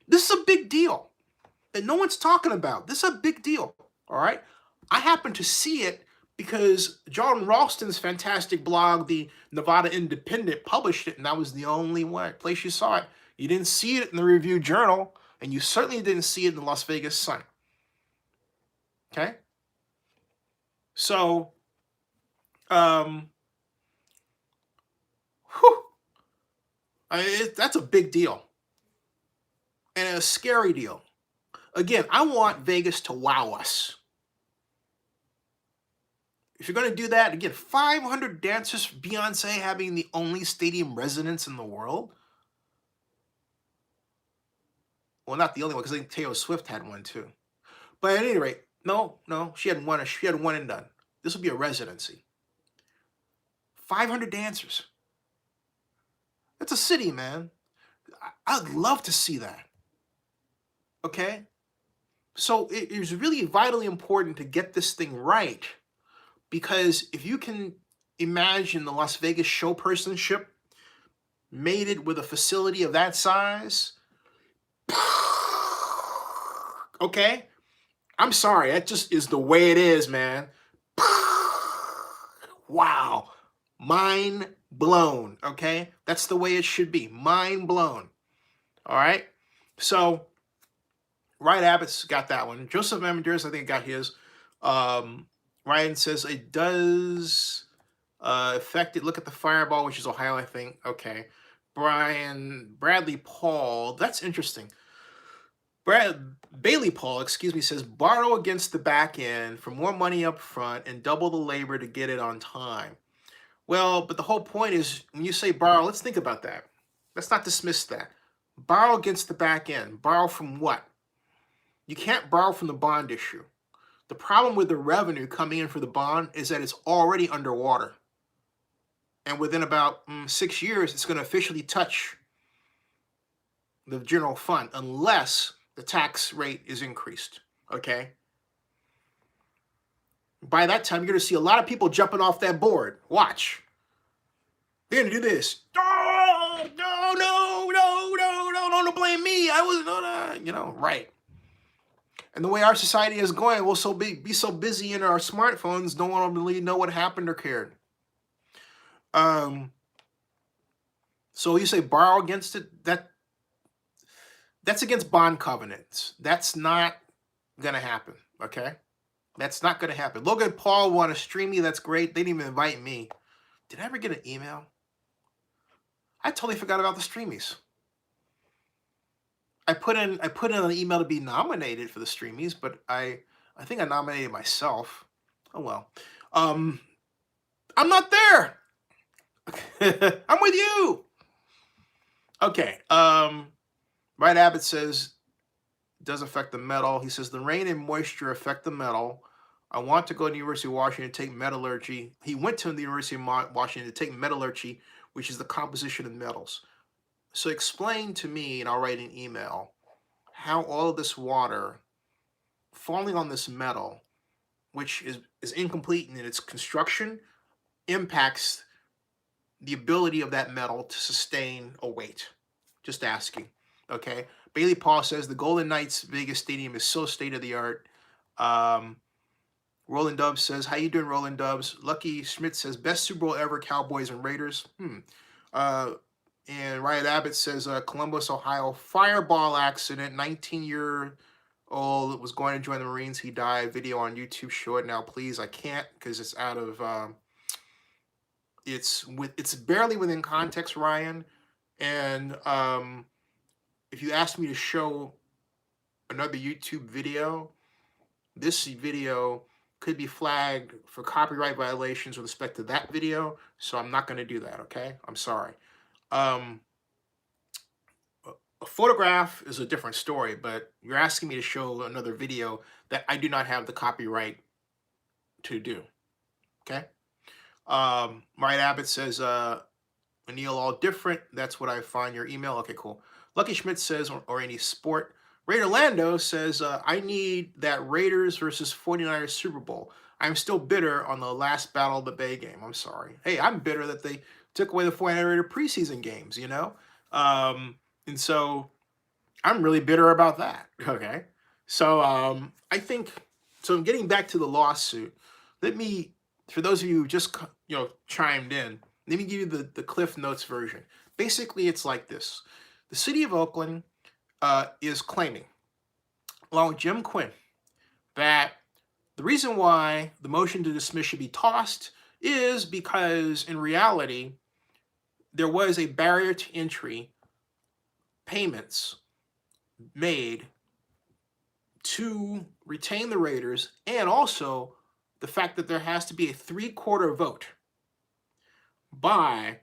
This is a big deal that no one's talking about. This is a big deal, all right? I happen to see it because John Ralston's fantastic blog, the Nevada Independent, published it, and that was the only place you saw it. You didn't see it in the Review Journal, and you certainly didn't see it in the Las Vegas Sun. Okay? So, that's a big deal. And a scary deal. Again, I want Vegas to wow us. If you're going to do that, again, 500 dancers, Beyonce having the only stadium residence in the world. Well, not the only one, because I think Taylor Swift had one too. But at any rate, no, she had one. She had one and done. This will be a residency. 500 dancers. That's a city, man. I'd love to see that. Okay? So it is really vitally important to get this thing right. Because if you can imagine the Las Vegas showpersonship mated with a facility of that size, okay? I'm sorry, that just is the way it is, man. Wow. Mind blown, okay? That's the way it should be. Mind blown. All right? So, Ryan Abbott's got that one. Joseph Mendes, I think, got his. Ryan says it does affect it. Look at the fireball, which is Ohio, I think. Okay. Bradley Paul, that's interesting. Bailey Paul, excuse me, says borrow against the back end for more money up front and double the labor to get it on time. Well, but the whole point is when you say borrow, let's think about that. Let's not dismiss that. Borrow against the back end. Borrow from what? You can't borrow from the bond issue. The problem with the revenue coming in for the bond is that it's already underwater. And within about 6 years, it's going to officially touch the general fund unless the tax rate is increased, okay? By that time, you're going to see a lot of people jumping off that board. Watch. They're going to do this. Oh, no, don't blame me. I was, right. And the way our society is going, we'll be so busy in our smartphones, no one will really know what happened or cared. So you say borrow against it, that's against bond covenants. That's not gonna happen, okay? That's not gonna happen. Logan Paul want to stream me, that's great. They didn't even invite me. Did I ever get an email? I totally forgot about the streamies. I put in an email to be nominated for the streamies, but I think I nominated myself. Oh well. I'm not there. I'm with you. Okay. Right Abbott says it does affect the metal. He says the rain and moisture affect the metal. I want to go to the University of Washington to take metallurgy. He went to the University of Washington to take metallurgy, which is the composition of metals. So explain to me, and I'll write an email, how all of this water falling on this metal, which is incomplete in its construction, impacts the ability of that metal to sustain a weight. Just asking. Okay. Bailey Paul says the Golden Knights Vegas Stadium is so state-of-the-art. Roland Dubs says, how you doing, Roland Dubs? Lucky Schmidt says, best Super Bowl ever, Cowboys and Raiders. And Ryan Abbott says, Columbus, Ohio, fireball accident, 19-year-old was going to join the Marines. He died. Video on YouTube. Show it now, please. I can't because it's out of... It's barely within context, Ryan. And if you ask me to show another YouTube video, this video could be flagged for copyright violations with respect to that video. So I'm not going to do that, okay? I'm sorry. A photograph is a different story, but you're asking me to show another video that I do not have the copyright to do, okay? Mariah Abbott says, Anil, all different. That's what I find your email. Okay, cool. Lucky Schmidt says, or any sport. Raider Lando says, I need that Raiders versus 49ers Super Bowl. I'm still bitter on the last Battle of the Bay game. I'm sorry. Hey, I'm bitter that they took away the 49er Raider preseason games, you know? And so I'm really bitter about that, okay? So I think, so getting back to the lawsuit, let me, for those of you who just, chimed in, let me give you the Cliff Notes version. Basically, it's like this. The City of Oakland is claiming, along with Jim Quinn, that the reason why the motion to dismiss should be tossed is because, in reality, there was a barrier to entry payments made to retain the Raiders, and also the fact that there has to be a 3/4 vote by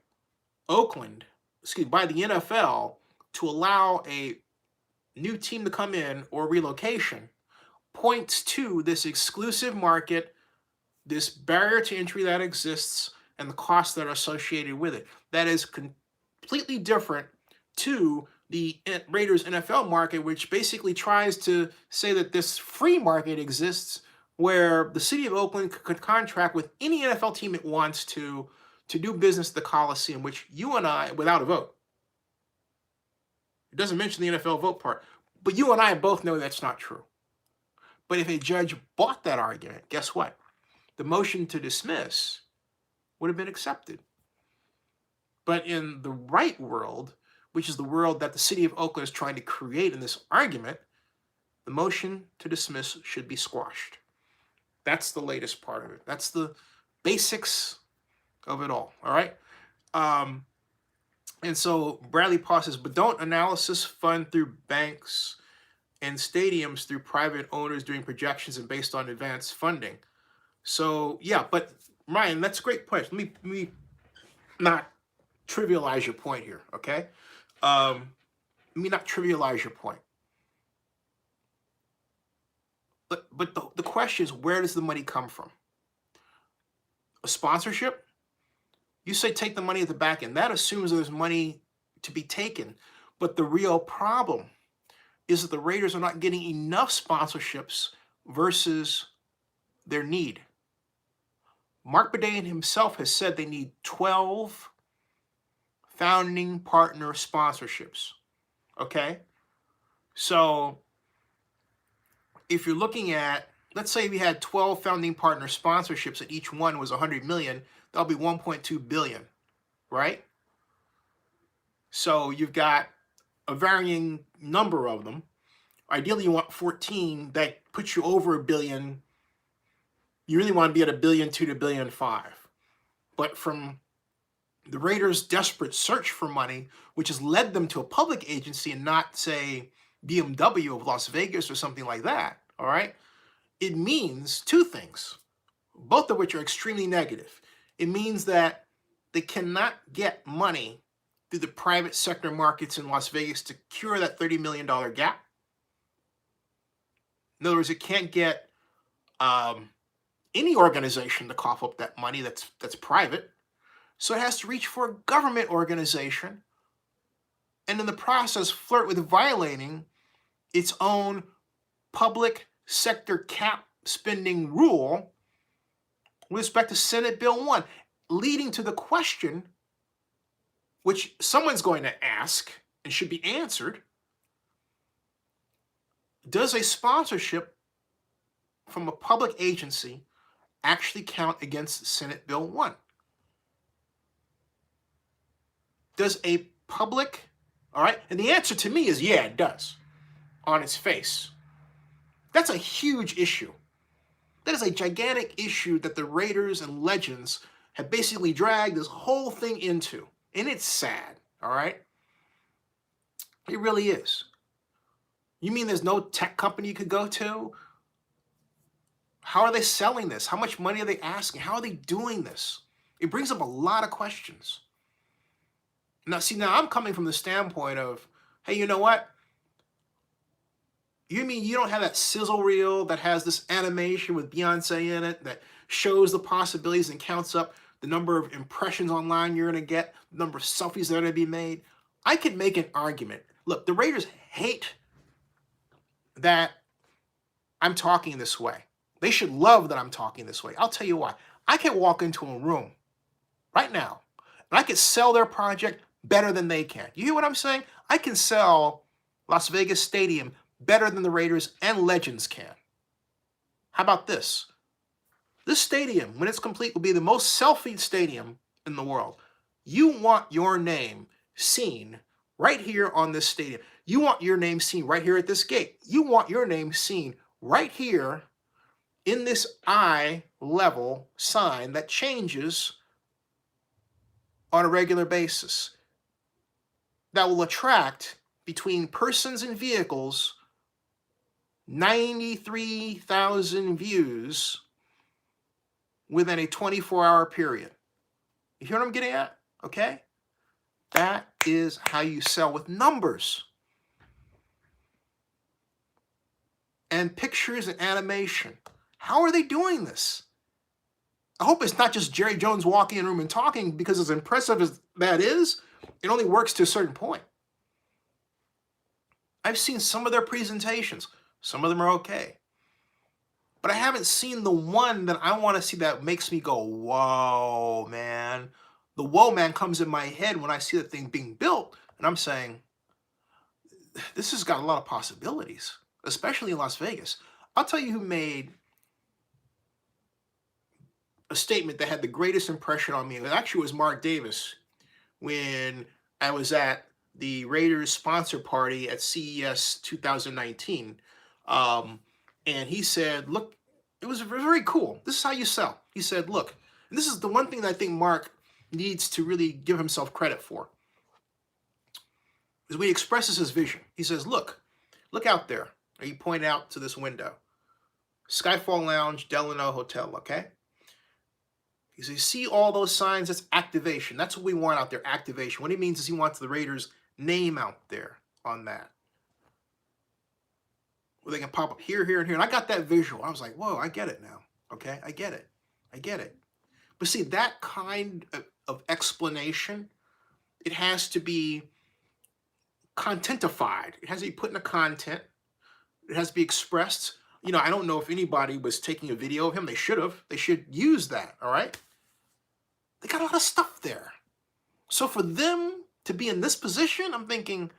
by the NFL to allow a new team to come in or relocation, points to this exclusive market, this barrier to entry that exists, and the costs that are associated with it. That is completely different to the Raiders NFL market, which basically tries to say that this free market exists where the City of Oakland could contract with any NFL team it wants to do business at the Coliseum, which you and I, without a vote. It doesn't mention the NFL vote part, but you and I both know that's not true. But if a judge bought that argument, guess what? The motion to dismiss would have been accepted. But in the right world, which is the world that the city of Oakland is trying to create in this argument, the motion to dismiss should be squashed. That's the latest part of it. That's the basics of it all right? Um, and so Bradley Paul says, but don't analysis fund through banks and stadiums through private owners doing projections and based on advanced funding. So yeah, but Ryan, that's a great point. Let me not trivialize your point here, okay? Let me not trivialize your point. But the question is, where does the money come from? A sponsorship? You say take the money at the back end. That assumes there's money to be taken. But the real problem is that the Raiders are not getting enough sponsorships versus their need. Mark Bedane himself has said they need 12 founding partner sponsorships. Okay? So if you're looking at, let's say we had 12 founding partner sponsorships and each one was 100 million, that'll be 1.2 billion, right? So you've got a varying number of them. Ideally, you want 14 that puts you over a billion. You really want to be at $1.2 billion to $1.5 billion. But from the Raiders' desperate search for money, which has led them to a public agency and not, say, BMW of Las Vegas or something like that, all right? It means two things, both of which are extremely negative. It means that they cannot get money through the private sector markets in Las Vegas to cure that $30 million gap. In other words, it can't get any organization to cough up that money that's private. So it has to reach for a government organization and in the process flirt with violating its own public sector cap spending rule with respect to Senate Bill 1, leading to the question, which someone's going to ask and should be answered, does a sponsorship from a public agency actually count against Senate Bill 1? Does a public, all right, and the answer to me is yeah, it does, on its face. That's a huge issue. That is a gigantic issue that the Raiders and Legends have basically dragged this whole thing into. And it's sad, all right? It really is. You mean there's no tech company you could go to? How are they selling this? How much money are they asking? How are they doing this? It brings up a lot of questions. Now, see, now I'm coming from the standpoint of, hey, you know what? You mean you don't have that sizzle reel that has this animation with Beyonce in it that shows the possibilities and counts up the number of impressions online you're going to get, the number of selfies that are going to be made? I could make an argument. Look, the Raiders hate that I'm talking this way. They should love that I'm talking this way. I'll tell you why. I can walk into a room right now and I could sell their project better than they can. You hear what I'm saying? I can sell Las Vegas Stadium better than the Raiders and Legends can. How about this? This stadium, when it's complete, will be the most selfied stadium in the world. You want your name seen right here on this stadium. You want your name seen right here at this gate. You want your name seen right here in this eye level sign that changes on a regular basis. That will attract, between persons and vehicles, 93,000 views within a 24-hour period. You hear what I'm getting at? Okay? That is how you sell with numbers and pictures and animation. How are they doing this? I hope it's not just Jerry Jones walking in a room and talking, because as impressive as that is, it only works to a certain point. I've seen some of their presentations. Some of them are okay. But I haven't seen the one that I want to see that makes me go, whoa, man. The whoa, man comes in my head when I see that thing being built. And I'm saying, this has got a lot of possibilities, especially in Las Vegas. I'll tell you who made a statement that had the greatest impression on me. It actually was Mark Davis when I was at the Raiders sponsor party at CES 2019. Um, and he said, look, it was very cool. This is how you sell. He said, look, and this is the one thing that I think Mark needs to really give himself credit for, is when he expresses his vision. He says, look out there. And he pointed out to this window. Skyfall Lounge, Delano Hotel, okay? He says, you see all those signs? That's activation. That's what we want out there, activation. What he means is he wants the Raiders' name out there on that. Where they can pop up here, here, and here. And I got that visual. I was like, whoa, I get it now. Okay, I get it. I get it. But see, that kind of explanation, it has to be contentified. It has to be put in a content. It has to be expressed. You know, I don't know if anybody was taking a video of him. They should have. They should use that, all right? They got a lot of stuff there. So for them to be in this position, I'm thinking,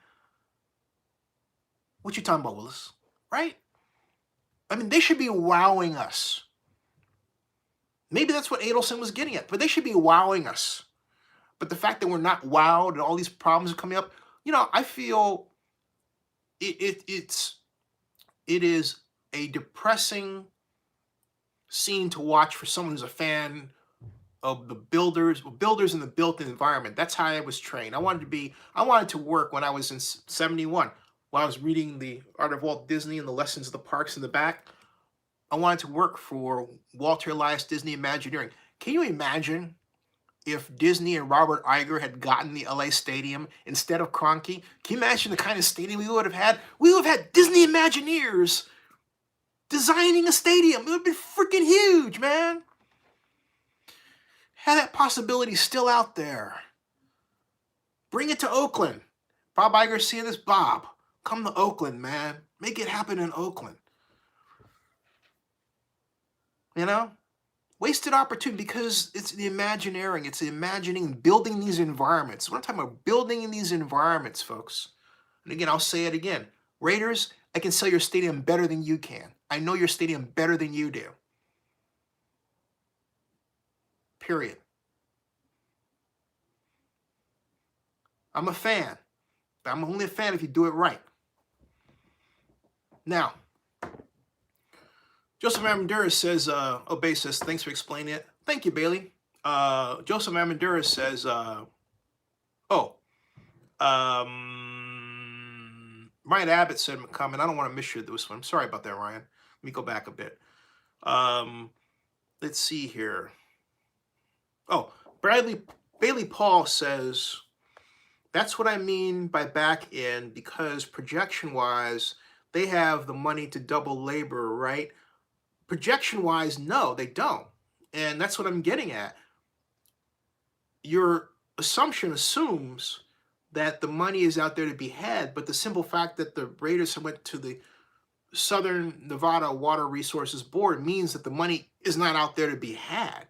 what you talking about, Willis? Right? I mean, they should be wowing us. Maybe that's what Adelson was getting at, but they should be wowing us. But the fact that we're not wowed and all these problems are coming up, you know, I feel it is a depressing scene to watch for someone who's a fan of the builders in the built environment. That's how I was trained. I wanted to work when I was in 71. When I was reading The Art of Walt Disney and the Lessons of the Parks in the back, I wanted to work for Walter Elias Disney Imagineering. Can you imagine if Disney and Robert Iger had gotten the LA Stadium instead of Kroenke? Can you imagine the kind of stadium we would have had? We would have had Disney Imagineers designing a stadium. It would have been freaking huge, man. Have that possibility still out there. Bring it to Oakland. Bob Iger seeing this. Bob, come to Oakland, man. Make it happen in Oakland. You know? Wasted opportunity because it's the imagineering. It's the imagining, building these environments. We're talking about building in these environments, folks. And again, I'll say it again. Raiders, I can sell your stadium better than you can. I know your stadium better than you do. Period. I'm a fan. But I'm only a fan if you do it right. Now, Joseph Amanduras says, Obey says, thanks for explaining it. Thank you, Bailey. Joseph Amanduras says, Ryan Abbott said in a comment, I don't want to miss you this one. I'm sorry about that, Ryan. Let me go back a bit. Let's see here. Oh, Bailey Paul says, that's what I mean by back end, because projection-wise, they have the money to double labor, right? Projection-wise, no, they don't. And that's what I'm getting at. Your assumption assumes that the money is out there to be had, but the simple fact that the Raiders went to the Southern Nevada Water Resources Board means that the money is not out there to be had.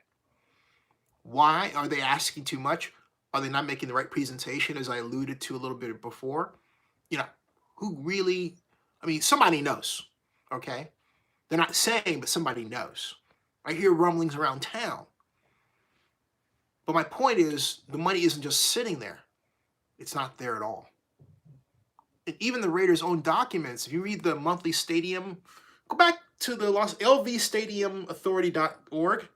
Why? Are they asking too much? Are they not making the right presentation, as I alluded to a little bit before? You know, who really, I mean, somebody knows, okay? They're not saying, but somebody knows. I hear rumblings around town. But my point is, the money isn't just sitting there. It's not there at all. And even the Raiders' own documents, if you read the monthly stadium, go back to the lvstadiumauthority.org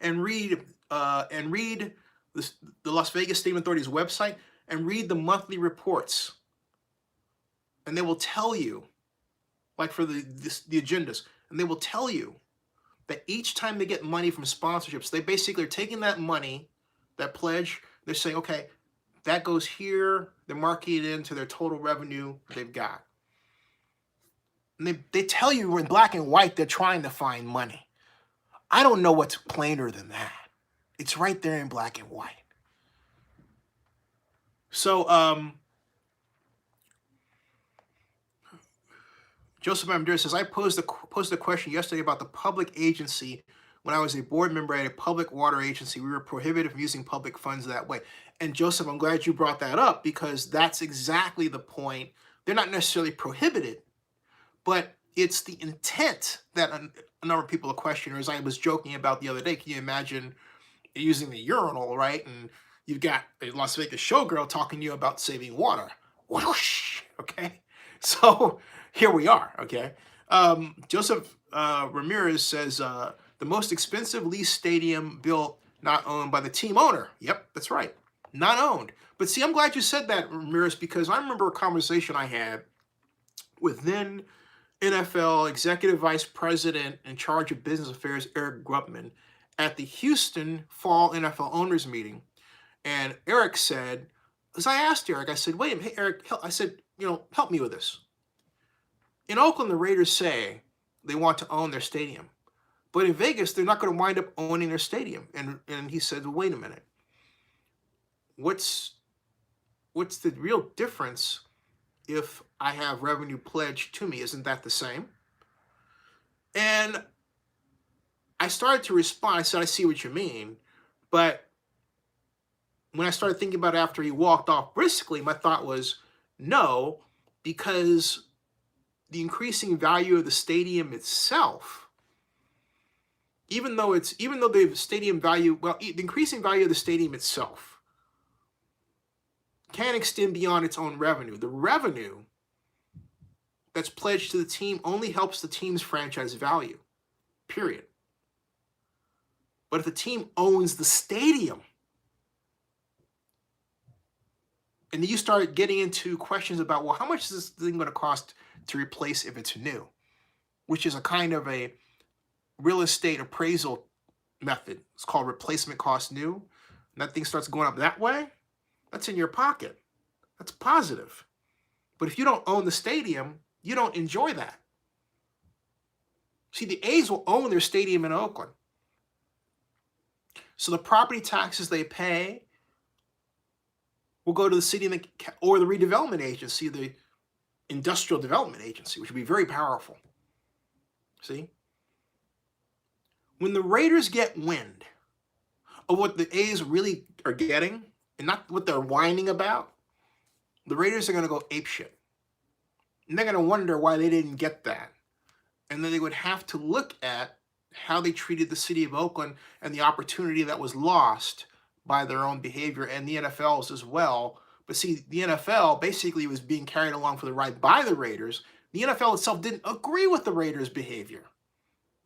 and read the Las Vegas Stadium Authority's website and read the monthly reports. And they will tell you, like for the agendas, and they will tell you that each time they get money from sponsorships, they basically are taking that money, that pledge, they're saying, okay, that goes here, they're marking it into their total revenue they've got. And they tell you in black and white they're trying to find money. I don't know what's plainer than that. It's right there in black and white. So, Joseph Amador says, I posed a question yesterday about the public agency. When I was a board member at a public water agency, we were prohibited from using public funds that way. And Joseph, I'm glad you brought that up, because that's exactly the point. They're not necessarily prohibited, but it's the intent that a number of people are questioning. As I was joking about the other day, can you imagine using the urinal, right? And you've got a Las Vegas showgirl talking to you about saving water. Whoosh, okay? So here we are, okay? Joseph Ramirez says, the most expensive leased stadium built, not owned by the team owner. Yep, that's right. Not owned. But see, I'm glad you said that, Ramirez, because I remember a conversation I had with then NFL Executive Vice President in charge of business affairs, Eric Grubman, at the Houston Fall NFL Owners Meeting. And Eric said, as I asked Eric, I said, wait a minute, hey, Eric, I said, help me with this. In Oakland, the Raiders say they want to own their stadium. But in Vegas, they're not going to wind up owning their stadium. And he said, well, wait a minute. What's the real difference if I have revenue pledged to me? Isn't that the same? And I started to respond. I said, I see what you mean. But when I started thinking about it after he walked off briskly, my thought was, no, because the increasing value of the stadium itself, even though the stadium value, well, the increasing value of the stadium itself can extend beyond its own revenue. The revenue that's pledged to the team only helps the team's franchise value, period. But if the team owns the stadium, and then you start getting into questions about, well, how much is this thing going to cost to replace if it's new? Which is a kind of a real estate appraisal method. It's called replacement cost new. And that thing starts going up that way, that's in your pocket. That's positive. But if you don't own the stadium, you don't enjoy that. See, the A's will own their stadium in Oakland. So the property taxes they pay will go to the city or the redevelopment agency, the industrial development agency, which would be very powerful. See? When the Raiders get wind of what the A's really are getting, and not what they're whining about, the Raiders are going to go apeshit. And they're going to wonder why they didn't get that. And then they would have to look at how they treated the city of Oakland and the opportunity that was lost by their own behavior, and the NFL's as well. But see, the NFL basically was being carried along for the ride by the Raiders. The NFL itself didn't agree with the Raiders' behavior.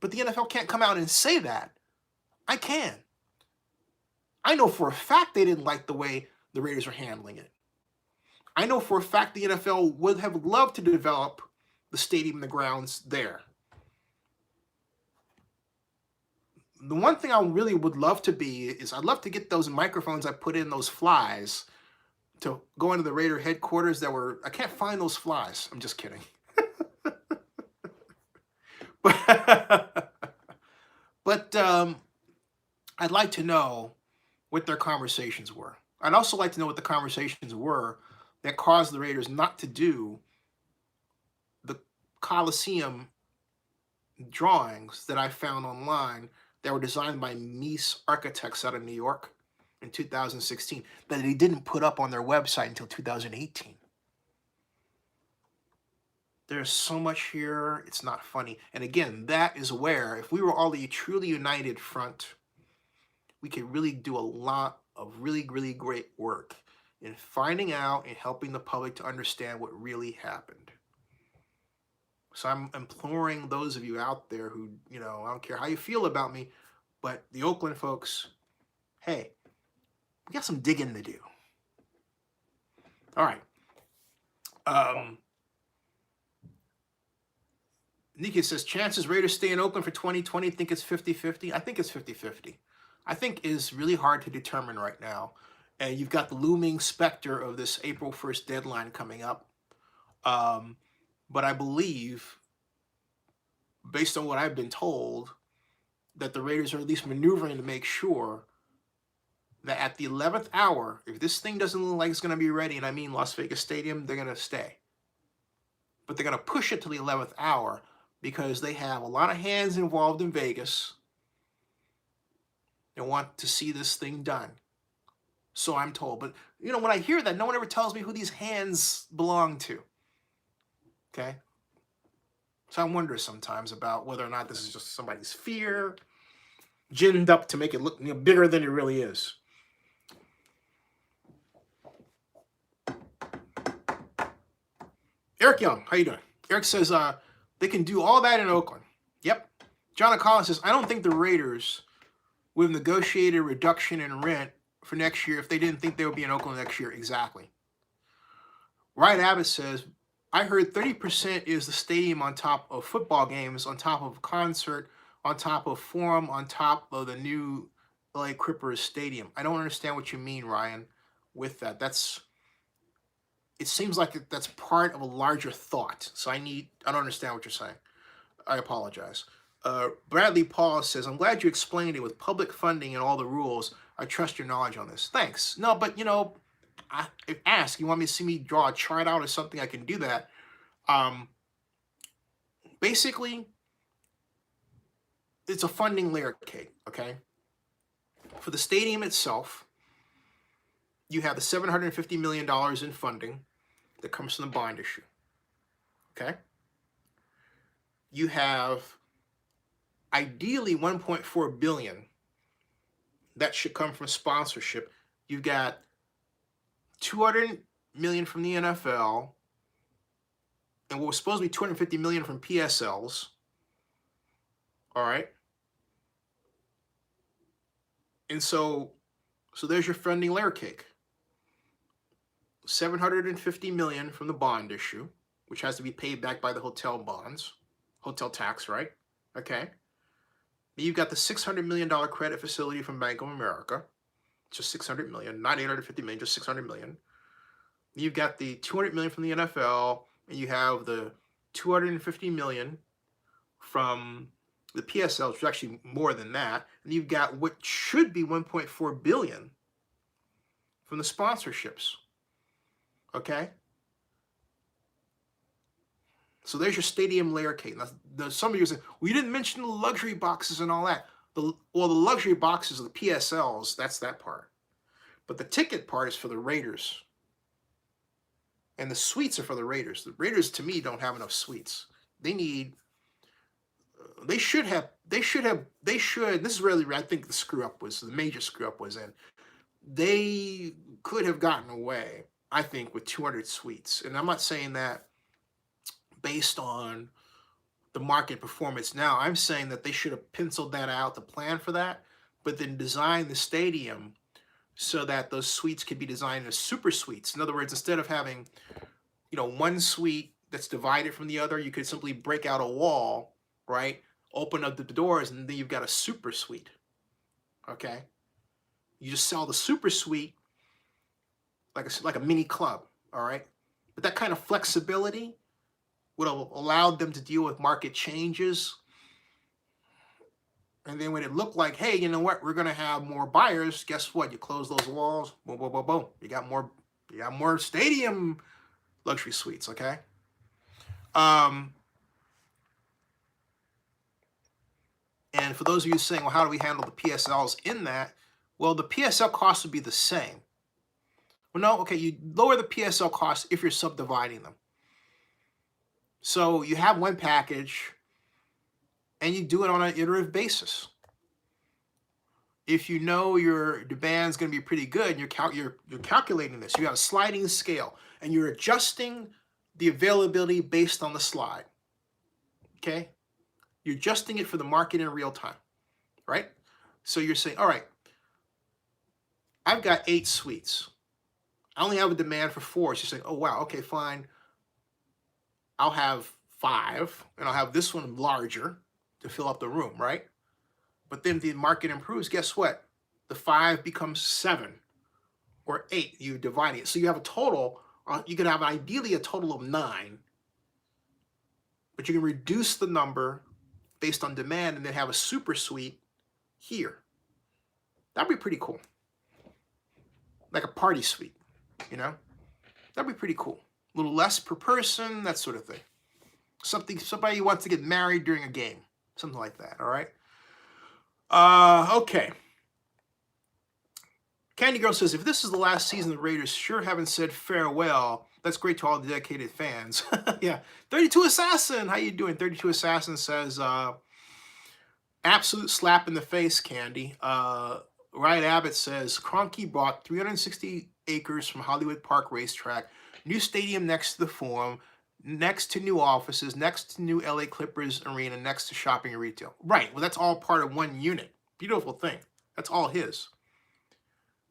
But the NFL can't come out and say that. I can. I know for a fact they didn't like the way the Raiders were handling it. I know for a fact the NFL would have loved to develop the stadium and the grounds there. The one thing I really would love to be is I'd love to get those microphones I put in those flies to go into the Raider headquarters that were, I can't find those flies. I'm just kidding. But I'd like to know what their conversations were. I'd also like to know what the conversations were that caused the Raiders not to do the Coliseum drawings that I found online that were designed by Mies Architects out of New York in 2016 that they didn't put up on their website until 2018. There's so much here, it's not funny. And again, that is where, if we were all a truly united front, we could really do a lot of really, really great work in finding out and helping the public to understand what really happened. So I'm imploring those of you out there who, I don't care how you feel about me, but the Oakland folks, hey, we got some digging to do. All right. Nika says, chances Raiders stay in Oakland for 2020, think it's 50-50? I think it's 50-50. I think is really hard to determine right now. And you've got the looming specter of this April 1st deadline coming up. But I believe, based on what I've been told, that the Raiders are at least maneuvering to make sure that at the 11th hour, if this thing doesn't look like it's going to be ready, and I mean Las Vegas Stadium, they're going to stay. But they're going to push it to the 11th hour because they have a lot of hands involved in Vegas and want to see this thing done. So I'm told. But, when I hear that, no one ever tells me who these hands belong to. Okay? So I wonder sometimes about whether or not this is just somebody's fear, ginned up to make it look bigger than it really is. Eric Young, how you doing? Eric says they can do all that in Oakland. Yep. John Collins says, I don't think the Raiders would have negotiated a reduction in rent for next year if they didn't think they would be in Oakland next year. Exactly. Ryan Abbott says, I heard 30% is the stadium on top of football games, on top of a concert, on top of Forum, on top of the new LA Clippers stadium. I don't understand what you mean, Ryan, with that. It seems like that's part of a larger thought. So I don't understand what you're saying. I apologize. Bradley Paul says, I'm glad you explained it with public funding and all the rules. I trust your knowledge on this. Thanks. No, but ask. You want me to see me draw a chart out or something? I can do that. Basically, it's a funding layer cake, okay? For the stadium itself, you have the $750 million in funding that comes from the bond issue, okay? You have ideally $1.4 billion that should come from sponsorship. You've got $200 million from the NFL, and what was supposed to be $250 million from PSLs. All right. And so there's your funding layer cake. $750 million from the bond issue, which has to be paid back by the hotel bonds, hotel tax, right? Okay. You've got the $600 million credit facility from Bank of America, just $600 million, not $850 million, just $600 million. You've got the $200 million from the NFL, and you have the $250 million from the PSL, which is actually more than that. And you've got what should be $1.4 billion from the sponsorships. Okay? So there's your stadium layer cake. Now, some of you say, well, you didn't mention the luxury boxes and all that. The luxury boxes are the PSLs. That's that part. But the ticket part is for the Raiders. And the suites are for the Raiders. The Raiders, to me, don't have enough suites. They should, this is really where I think the major screw up was in. They could have gotten away, I think, with 200 suites. And I'm not saying that based on the market performance now. I'm saying that they should have penciled that out, the plan for that, but then design the stadium so that those suites could be designed as super suites. In other words, instead of having, one suite that's divided from the other, you could simply break out a wall, right? Open up the doors, and then you've got a super suite. Okay? You just sell the super suite like a mini club, all right? But that kind of flexibility would have allowed them to deal with market changes. And then when it looked like, hey, you know what, we're going to have more buyers, guess what? You close those walls, boom, boom, boom, boom. You got more stadium luxury suites, okay? And for those of you saying, well, how do we handle the PSLs in that? Well, the PSL costs would be the same. Well, no, okay, you lower the PSL costs if you're subdividing them. So you have one package, and you do it on an iterative basis. If you know your demand's going to be pretty good, and you're calculating this, you have a sliding scale, and you're adjusting the availability based on the slide. Okay? You're adjusting it for the market in real time, right? So you're saying, all right, I've got 8 suites. I only have a demand for 4. So you're saying, oh, wow, okay, fine. I'll have 5, and I'll have this one larger to fill up the room, right? But then the market improves, guess what? The 5 becomes 7 or 8. You divide it. So you have a total, you can have ideally a total of 9, but you can reduce the number based on demand and then have a super suite here. That'd be pretty cool. Like a party suite, That'd be pretty cool. A little less per person, that sort of thing. Somebody who wants to get married during a game. Something like that, all right? Okay. Candy Girl says, if this is the last season, the Raiders sure haven't said farewell. That's great to all the dedicated fans. Yeah. 32 Assassin, how you doing? 32 Assassin says, absolute slap in the face, Candy. Ryan Abbott says, Kroenke bought 360 acres from Hollywood Park Racetrack, new stadium next to the Forum, next to new offices, next to new LA Clippers arena, next to shopping and retail. Right. Well, that's all part of one unit. Beautiful thing. That's all his.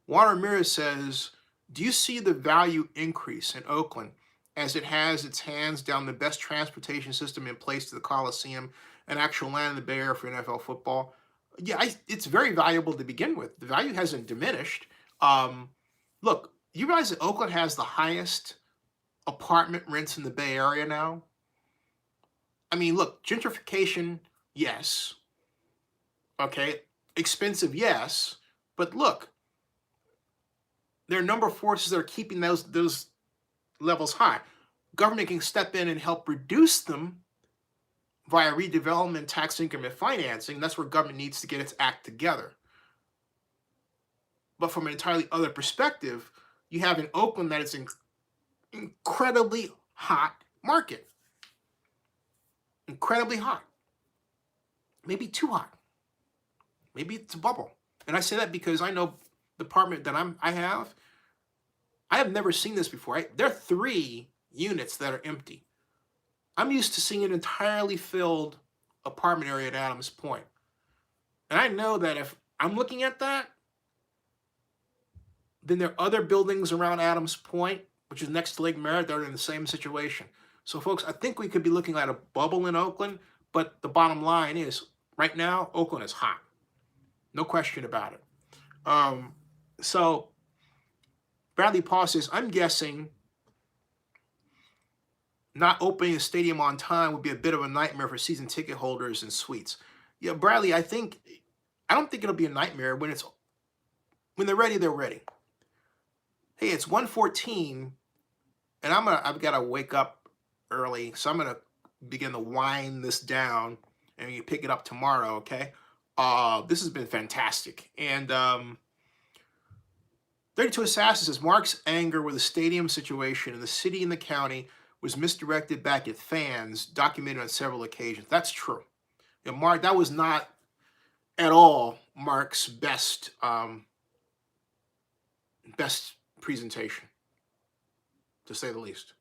Juan Ramirez says, do you see the value increase in Oakland as it has its hands down the best transportation system in place to the Coliseum and actual land in the Bay Area for NFL football? Yeah, it's very valuable to begin with. The value hasn't diminished. Look, you realize that Oakland has the highest apartment rents in the Bay Area now? I mean, look, gentrification, yes. Okay, expensive, yes. But look, there are a number of forces that are keeping those levels high. Government can step in and help reduce them via redevelopment, tax increment financing. That's where government needs to get its act together. But from an entirely other perspective, you have in Oakland that it's an incredibly hot market. Incredibly hot. Maybe too hot. Maybe it's a bubble. And I say that because I know the apartment that I have never seen this before. There are 3 units that are empty. I'm used to seeing an entirely filled apartment area at Adams Point. And I know that if I'm looking at that, then there are other buildings around Adams Point, which is next to Lake Merritt, that are in the same situation. So folks, I think we could be looking at a bubble in Oakland, but the bottom line is, right now, Oakland is hot. No question about it. So Bradley Paul says, I'm guessing not opening the stadium on time would be a bit of a nightmare for season ticket holders and suites. Yeah, Bradley, I don't think it'll be a nightmare. When they're ready, they're ready. Hey, it's 1:14, and I've got to wake up early, so I'm gonna begin to wind this down, and you pick it up tomorrow. Okay. This has been fantastic, and 32 Assassin says Mark's anger with the stadium situation in the city and the county was misdirected back at fans, documented on several occasions. That's true. You know, Mark, that was not at all Mark's best presentation, to say the least.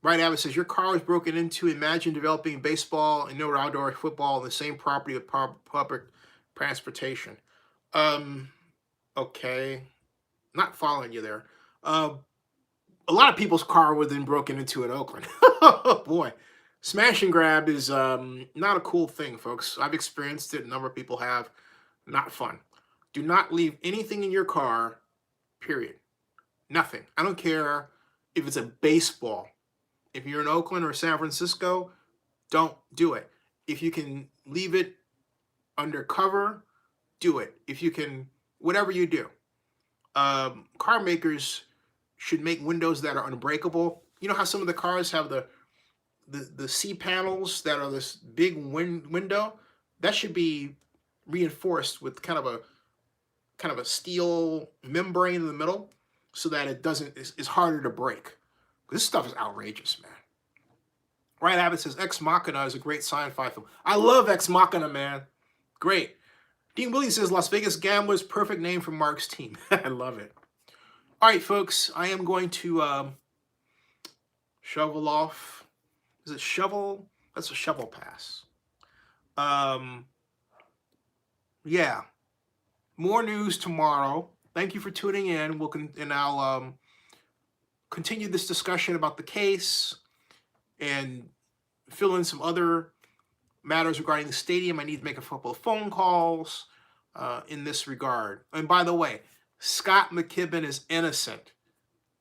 Right Abbott says, your car was broken into. Imagine developing baseball and indoor outdoor football on the same property with public transportation. Okay. Not following you there. A lot of people's car was then broken into in Oakland. Oh, boy. Smash and grab is not a cool thing, folks. I've experienced it. A number of people have. Not fun. Do not leave anything in your car, period. Nothing. I don't care if it's a baseball. If you're in Oakland or San Francisco, don't do it. If you can leave it undercover, do it. If you can, whatever you do. Car makers should make windows that are unbreakable. You know how some of the cars have the C panels that are this big window? That should be reinforced with kind of a steel membrane in the middle, so that it's harder to break. This stuff is outrageous, man. Ryan Abbott says Ex Machina is a great sci-fi film. I love Ex Machina, man. Great. Dean Williams says Las Vegas Gamblers, perfect name for Mark's team. I love it. All right, folks, I am going to shovel off. Is it shovel? That's a shovel pass. Yeah. More news tomorrow. Thank you for tuning in. I'll continue this discussion about the case and fill in some other matters regarding the stadium. I need to make a couple of phone calls in this regard. And by the way, Scott McKibben is innocent.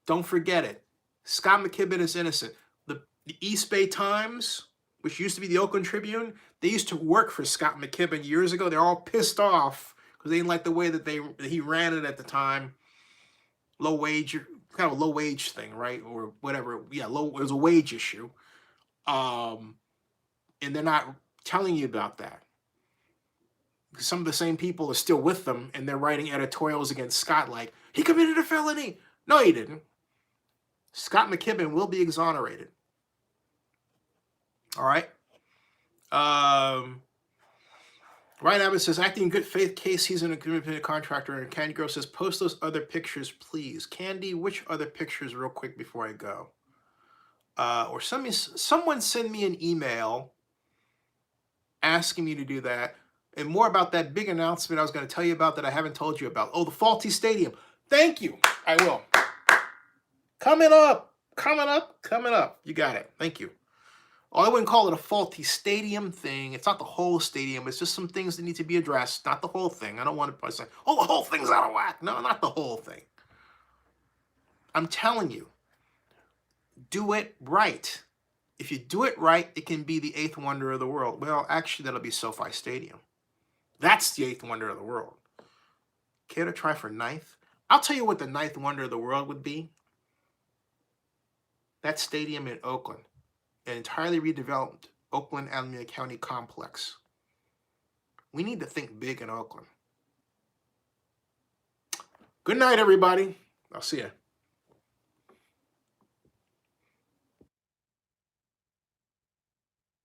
Don't forget it. Scott McKibben is innocent. The East Bay Times, which used to be the Oakland Tribune, they used to work for Scott McKibben years ago. They're all pissed off because they didn't like the way that he ran it at the time. Low wage, kind of a low wage thing, right? Or whatever. Yeah, it was a wage issue. And they're not telling you about that. Some of the same people are still with them, and they're writing editorials against Scott like, he committed a felony. No, he didn't. Scott McKibben will be exonerated. All right. Ryan Abbott says, acting in good faith, case he's an independent contractor. And Candy Girl says, post those other pictures, please. Candy, which other pictures, real quick before I go? Or someone send me an email asking me to do that. And more about that big announcement I was going to tell you about that I haven't told you about. Oh, the faulty stadium. Thank you. I will. Coming up. Coming up. Coming up. You got it. Thank you. Oh, I wouldn't call it a faulty stadium thing. It's not the whole stadium. It's just some things that need to be addressed, not the whole thing. I don't want to say, oh, the whole thing's out of whack. No, not the whole thing. I'm telling you, do it right. If you do it right, it can be the eighth wonder of the world. Well, actually, that'll be SoFi Stadium. That's the eighth wonder of the world. Care to try for ninth? I'll tell you what the ninth wonder of the world would be. That stadium in Oakland. An entirely redeveloped Oakland Alameda County complex. We need to think big in Oakland. Good night, everybody. I'll see you.